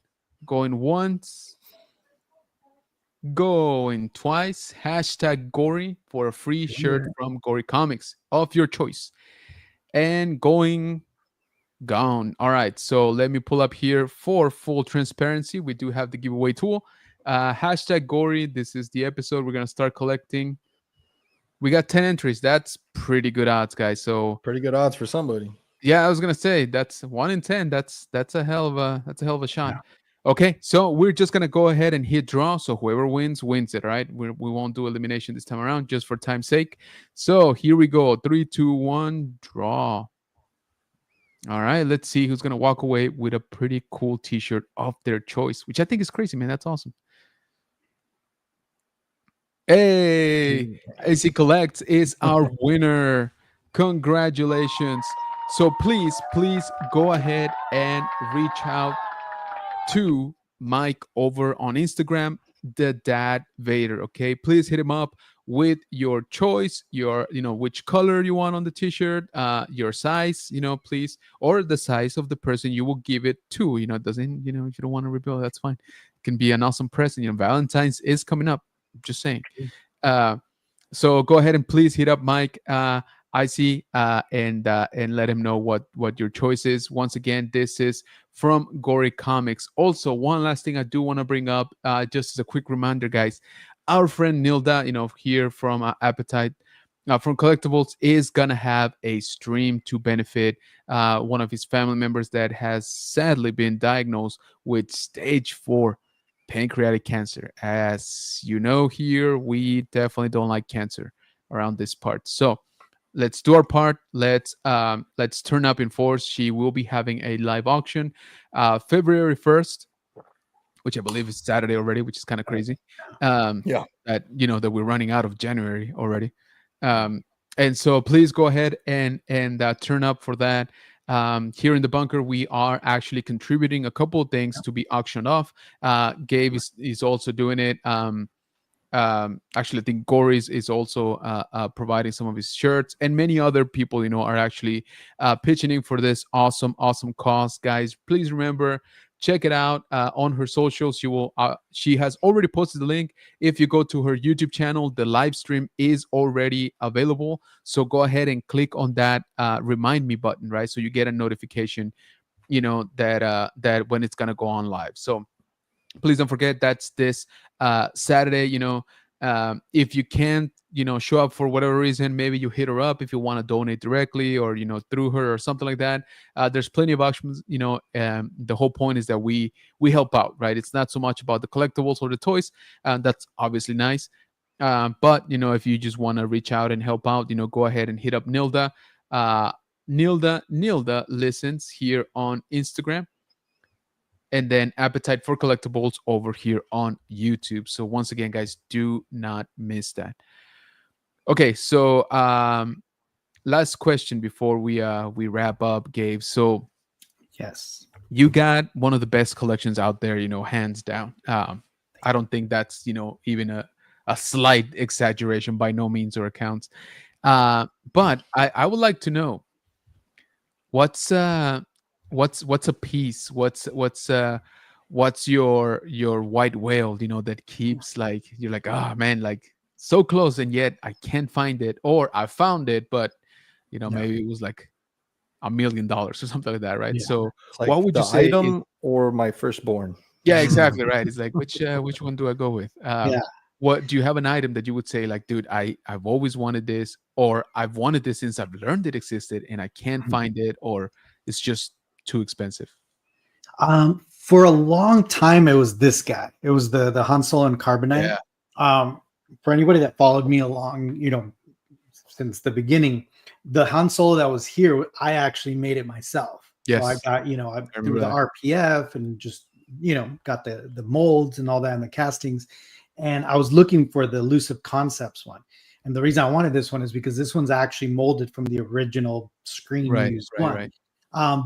Going once. Going twice. Hashtag Gory for a free shirt from Gory Comics of your choice. And going gone. All right. So let me pull up here for full transparency. We do have the giveaway tool. Hashtag Gory. This is the episode. We're going to start collecting. We got 10 entries. That's pretty good odds, guys. So pretty good odds for somebody. Yeah, I was gonna say that's 1 in 10. That's a hell of a shot. Yeah. Okay, so we're just gonna go ahead and hit draw. So whoever wins it, right? We won't do elimination this time around, just for time's sake. So here we go. 3, 2, 1, draw. All right, let's see who's gonna walk away with a pretty cool T-shirt of their choice, which I think is crazy, man. That's awesome. Hey, AC Collects is our winner. Congratulations. So please go ahead and reach out to Mike over on Instagram, the Dad Vader. Okay, please hit him up with your choice, your which color you want on the t-shirt, your size, please, or the size of the person you will give it to. It doesn't, if you don't want to rebuild, that's fine. It can be an awesome present. Valentine's is coming up. Just saying. So go ahead and please hit up Mike. I see, and let him know what your choice is. Once again, this is from Gory Comics. Also, one last thing I do want to bring up, just as a quick reminder, guys. Our friend Nilda, here from Appetite, from Collectibles, is gonna have a stream to benefit one of his family members that has sadly been diagnosed with stage 4 pancreatic cancer. As you know, here we definitely don't like cancer around this part. So let's do our part. Let's turn up in force. She will be having a live auction February 1st, which I believe is Saturday already, which is kind of crazy. Yeah. That we're running out of January already. And so please go ahead and turn up for that. Here in the bunker, we are actually contributing a couple of things to be auctioned off. Gabe is also doing it. Actually, I think Gory's is also providing some of his shirts, and many other people, are actually pitching in for this awesome cause. Guys, please remember, check it out on her socials. She has already posted the link. If you go to her YouTube channel, the live stream is already available. So go ahead and click on that remind me button, right? So you get a notification, that when it's gonna go on live. So please don't forget, that's this Saturday. If you can't show up for whatever reason, maybe you hit her up if you want to donate directly, or through her or something like that. There's plenty of options. The whole point is that we help out, right? It's not so much about the collectibles or the toys, and that's obviously nice, but if you just want to reach out and help out, go ahead and hit up Nilda. Nilda listens here on Instagram, and then Appetite for Collectibles over here on YouTube. So once again, guys, do not miss that. Okay, so last question before we wrap up, Gabe. So Yes. you got one of the best collections out there, hands down. I don't think that's even a slight exaggeration by no means or accounts. But I would like to know what's what's a piece, what's your white whale, that keeps like you're like, oh man, like so close and yet I can't find it, or I found it, but Yeah. maybe it was like $1 million or something like that, right? Yeah. So It's like what would the you say is, item or my firstborn. yeah, exactly right. It's like which one do I go with? Yeah. What do you have an item that you would say like, dude, I've always wanted this, or I've wanted this since I've learned it existed and I can't find it, or it's just too expensive? For a long time, it was this guy. It was the Han Solo and Carbonite. Yeah. For anybody that followed me along, since the beginning, the Han Solo that was here, I actually made it myself. Yes. So I got, I through the that. RPF and just, got the molds and all that and the castings. And I was looking for the Elusive Concepts one. And the reason I wanted this one is because this one's actually molded from the original screen used one. Right.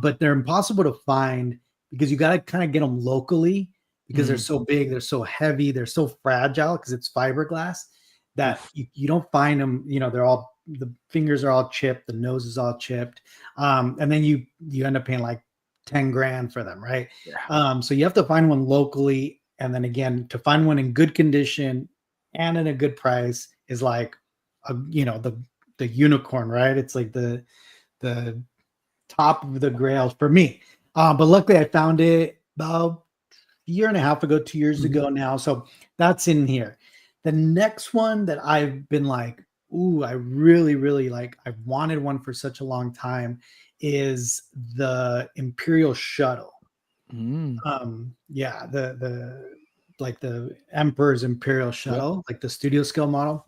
But they're impossible to find because you got to kind of get them locally because they're so big, they're so heavy, they're so fragile because it's fiberglass that you don't find them. They're all, the fingers are all chipped, the nose is all chipped, and then you end up paying like 10 grand for them, right? Yeah. So you have to find one locally, and then again to find one in good condition and at a good price is like the unicorn, right? It's like the top of the grail for me. But luckily I found it about a year and a half ago, 2 years ago now. So that's in here. The next one that I've been like, ooh, I really, really like, I've wanted one for such a long time is the Imperial Shuttle. Yeah, the like the Emperor's Imperial Shuttle, like the studio scale model.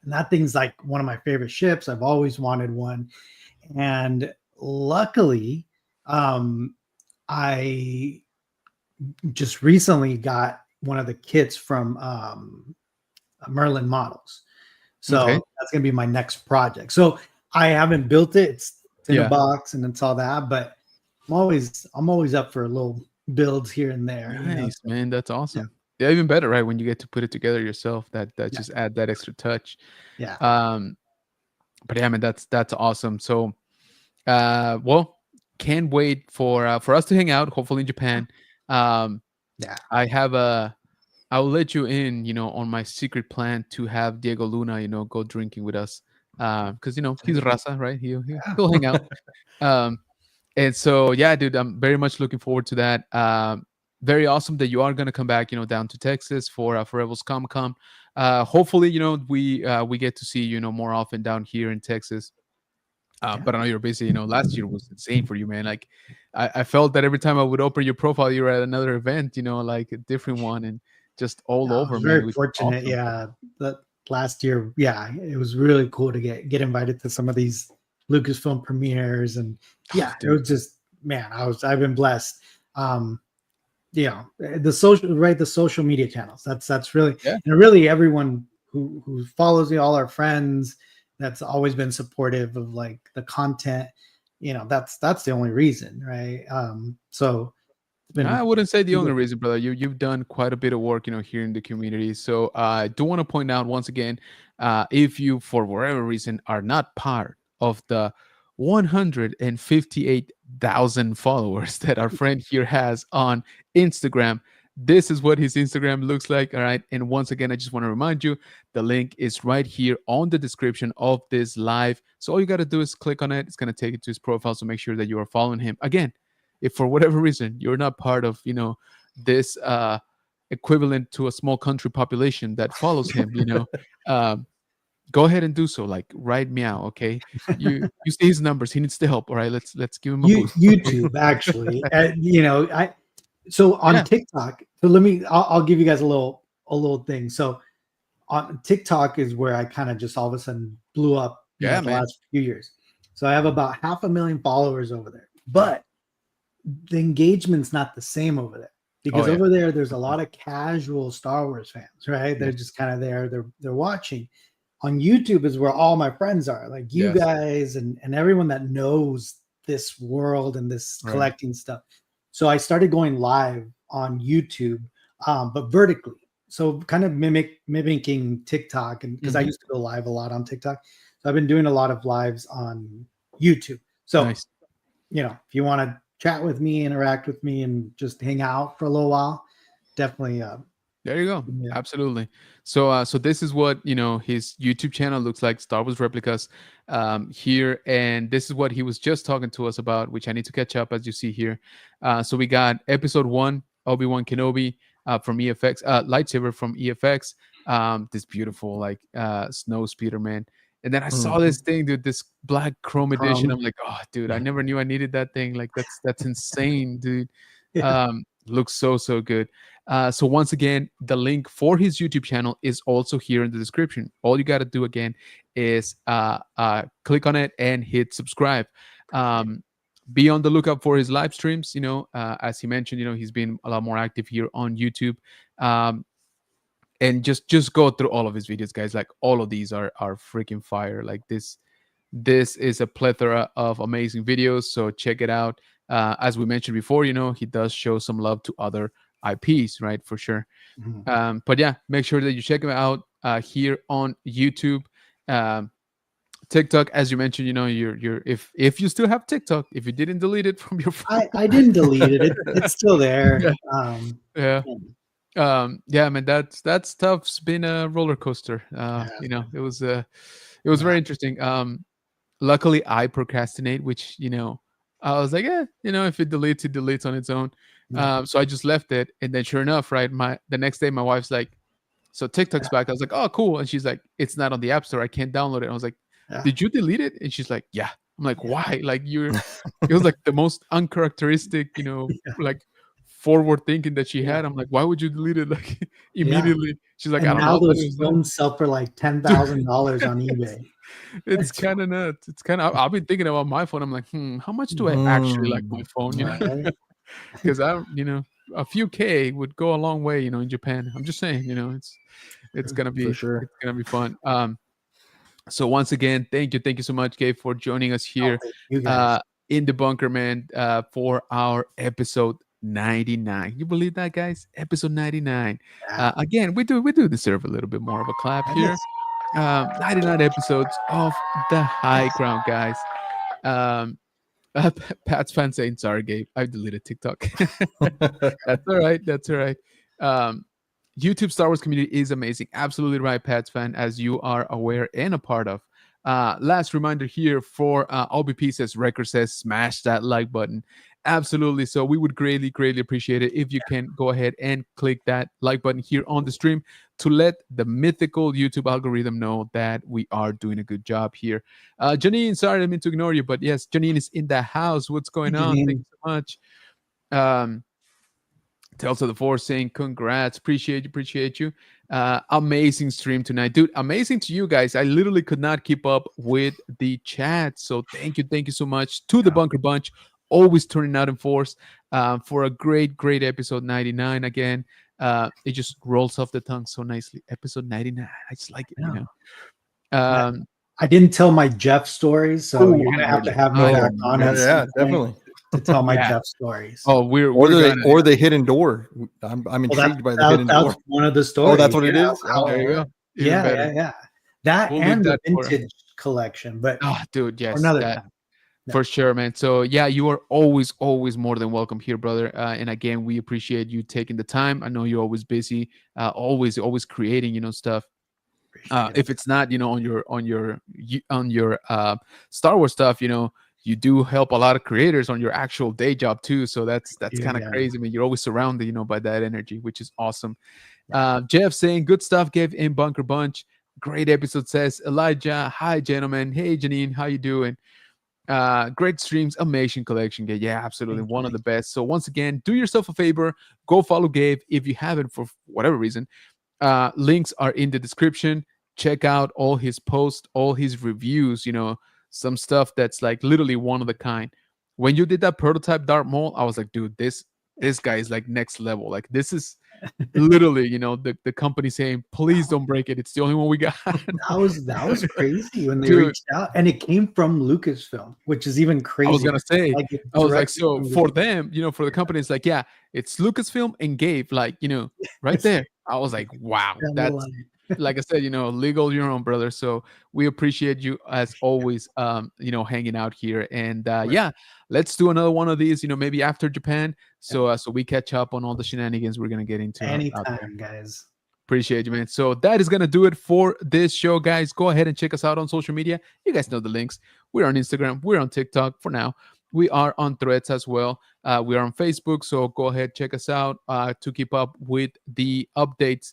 And that thing's like one of my favorite ships. I've always wanted one. And luckily, I just recently got one of the kits from Merlin Models. So that's going to be my next project. So I haven't built it. It's in a box and it's all that, but I'm always up for little builds here and there. Nice, man. That's awesome. Yeah, even better, right? When you get to put it together yourself, that just add that extra touch. Yeah. But yeah, man, that's awesome. So well, can't wait for us to hang out, hopefully in Japan. I will let you in, on my secret plan to have Diego Luna, go drinking with us. Because he's Raza, right? He'll hang out. And so yeah, dude, I'm very much looking forward to that. Very awesome that you are gonna come back, down to Texas for Rebels Comic-Con. Hopefully, we get to see you more often down here in Texas. But I know you're busy. Last year was insane for you, man. Like I felt that every time I would open your profile, you were at another event, like a different one, and just all over, man. Very fortunate, awesome. Yeah. That last year, it was really cool to get invited to some of these Lucasfilm premieres, and it was just, man, I've been blessed. The social media channels. That's really, and really everyone who follows me, all our friends. That's always been supportive of like the content, that's the only reason, right? So I wouldn't say the only reason, brother. You've done quite a bit of work, here in the community. So I do want to point out once again, if you for whatever reason are not part of the 158,000 followers that our friend here has on Instagram, this is what his Instagram looks like. All right. And once again, I just want to remind you, the link is right here on the description of this live. So all you got to do is click on it. It's going to take you to his profile. So make sure that you are following him. Again, if for whatever reason you're not part of, this equivalent to a small country population that follows him, go ahead and do so. Like, write meow, okay? You see his numbers. He needs the help. All right, let's give him a boost. YouTube, actually, So on TikTok, so I'll give you guys a little thing. So on TikTok is where I kind of just all of a sudden blew up the last few years. So I have about 500,000 followers over there, but the engagement's not the same over there because over there, there's a lot of casual Star Wars fans, right? They're just kind of there. They're watching. on YouTube is where all my friends are, like you Yes. guys and everyone that knows this world and this Right. collecting stuff. So I started going live on YouTube, but vertically. So kind of mimicking TikTok, and because I used to go live a lot on TikTok, so I've been doing a lot of lives on YouTube. So Nice. if you want to chat with me, interact with me, and just hang out for a little while, definitely. There you go. Yeah. Absolutely. So so this is what his YouTube channel looks like, Star Wars Replicas, here, and this is what he was just talking to us about, which I need to catch up, as you see here. So we got episode 1, Obi-Wan Kenobi from EFX, lightsaber from EFX, this beautiful like snow speeder, man. And then I saw this thing, dude, this black chrome edition. I'm like, oh, dude, I never knew I needed that thing. Like that's insane, dude. Yeah. Looks so good. So once again, the link for his YouTube channel is also here in the description. All you got to do again is click on it and hit subscribe. Be on the lookout for his live streams. As he mentioned, he's been a lot more active here on YouTube. And just go through all of his videos, guys. Like all of these are freaking fire. Like this is a plethora of amazing videos. So check it out. As we mentioned before, he does show some love to other IPs, right? For sure. But yeah, make sure that you check him out here on YouTube. TikTok, as you mentioned, you're if you still have TikTok, if you didn't delete it from your phone. I didn't delete it. It's still there. Yeah, man, that stuff's been a roller coaster. It was very interesting. Luckily I procrastinate, which I was like, if it deletes on its own. So I just left it, and then sure enough, right, the next day my wife's like, so TikTok's back. I was like, oh, cool. And she's like, it's not on the App Store, I can't download it. I was like, did you delete it? And she's like, yeah. I'm like, why? Like it was like the most uncharacteristic, like forward thinking that she had. I'm like, why would you delete it like immediately? She's like, and I don't now know. Those phones sell for like $10,000 on eBay. It's kind of nuts. It's kind of. I've been thinking about my phone. I'm like, how much do I actually like my phone? Because a few K would go a long way. In Japan. I'm just saying. It's gonna be for sure. It's gonna be fun. So once again, thank you so much, Gabe, for joining us here in the bunker, man, for our episode 99. You believe that, guys? Episode 99. Again, we do deserve a little bit more of a clap here. 99 episodes of the high ground, guys. Pat's fan saying, sorry, Gabe, I deleted TikTok. That's all right. YouTube Star Wars community is amazing. Absolutely right, Pat's fan, as you are aware and a part of. Last reminder here for OBP says, Record says, smash that like button. Absolutely. So we would greatly appreciate it if you can go ahead and click that like button here on the stream to let the mythical YouTube algorithm know that we are doing a good job here. Janine, sorry, I didn't mean to ignore you, but yes, Janine is in the house. What's going on? Thank you so much. Tales of the Force saying congrats, appreciate you. Amazing stream tonight, dude. Amazing to you guys. I literally could not keep up with the chat, so thank you so much to the Bunker Bunch, always turning out in force for a great episode 99. Again, it just rolls off the tongue so nicely. Episode 99, I just like it. I didn't tell my Jeff stories, so you're gonna have to have me back on. Yeah, definitely. To tell my Jeff stories. Oh, or the hidden door. I'm intrigued by the hidden door. That's one of the stories. Oh, that's what it is. There you go. Yeah. That and the vintage collection, but dude, yes, another time. For sure, man. So yeah, you are always more than welcome here, brother. And again, we appreciate you taking the time. I know you're always busy, always creating, stuff. If it's not, on your Star Wars stuff, you do help a lot of creators on your actual day job too. So that's kind of crazy. I mean, you're always surrounded, by that energy, which is awesome. Jeff saying good stuff, Gabe in Bunker Bunch. Great episode, says Elijah. Hi, gentlemen. Hey, Janine, how you doing? Great streams, amazing collection, Gabe. Yeah, absolutely. One of the best. So once again, do yourself a favor, go follow Gabe if you haven't for whatever reason. Links are in the description. Check out all his posts, all his reviews, some stuff that's like literally one of the kind. When you did that prototype Darth Maul, I was like, dude, this this guy is like next level. Like this is literally, the company saying, please don't break it. It's the only one we got. That was crazy when they Dude. reached out, and it came from Lucasfilm, which is even crazy. I was gonna say, it's I was like, directly so from for Lucas- them, for the company, it's like, yeah, it's Lucasfilm and Gabe, like, right there. I was like, wow, down the that's line. like I said, legal your own, brother. So we appreciate you as always, hanging out here. And yeah, let's do another one of these, maybe after Japan. So we catch up on all the shenanigans we're gonna get into out there. Anytime, guys. Appreciate you, man. So that is going to do it for this show, guys. Go ahead and check us out on social media. You guys know the links. We're on Instagram. We're on TikTok for now. We are on Threads as well. We are on Facebook. So go ahead, check us out to keep up with the updates.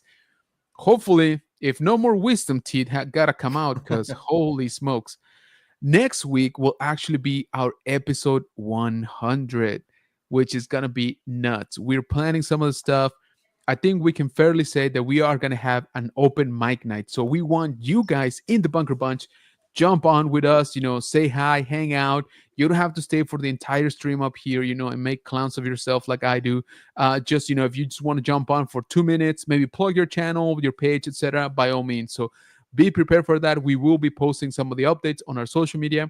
Hopefully, if no more wisdom teeth got to come out, because holy smokes. Next week will actually be our episode 100, which is going to be nuts. We're planning some of the stuff. I think we can fairly say that we are going to have an open mic night. So we want you guys in the Bunker Bunch, jump on with us, say hi, hang out. You don't have to stay for the entire stream up here, and make clowns of yourself like I do. Just, if you just want to jump on for 2 minutes, maybe plug your channel, your page, etc., by all means. So be prepared for that. We will be posting some of the updates on our social media.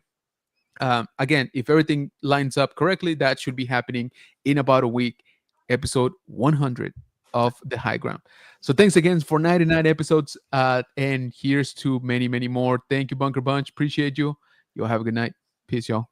Again, if everything lines up correctly, that should be happening in about a week. Episode 100 of the High Ground. So thanks again for 99 episodes, and here's to many, many more. Thank you, Bunker Bunch. Appreciate you. You'll have a good night. Peace, y'all.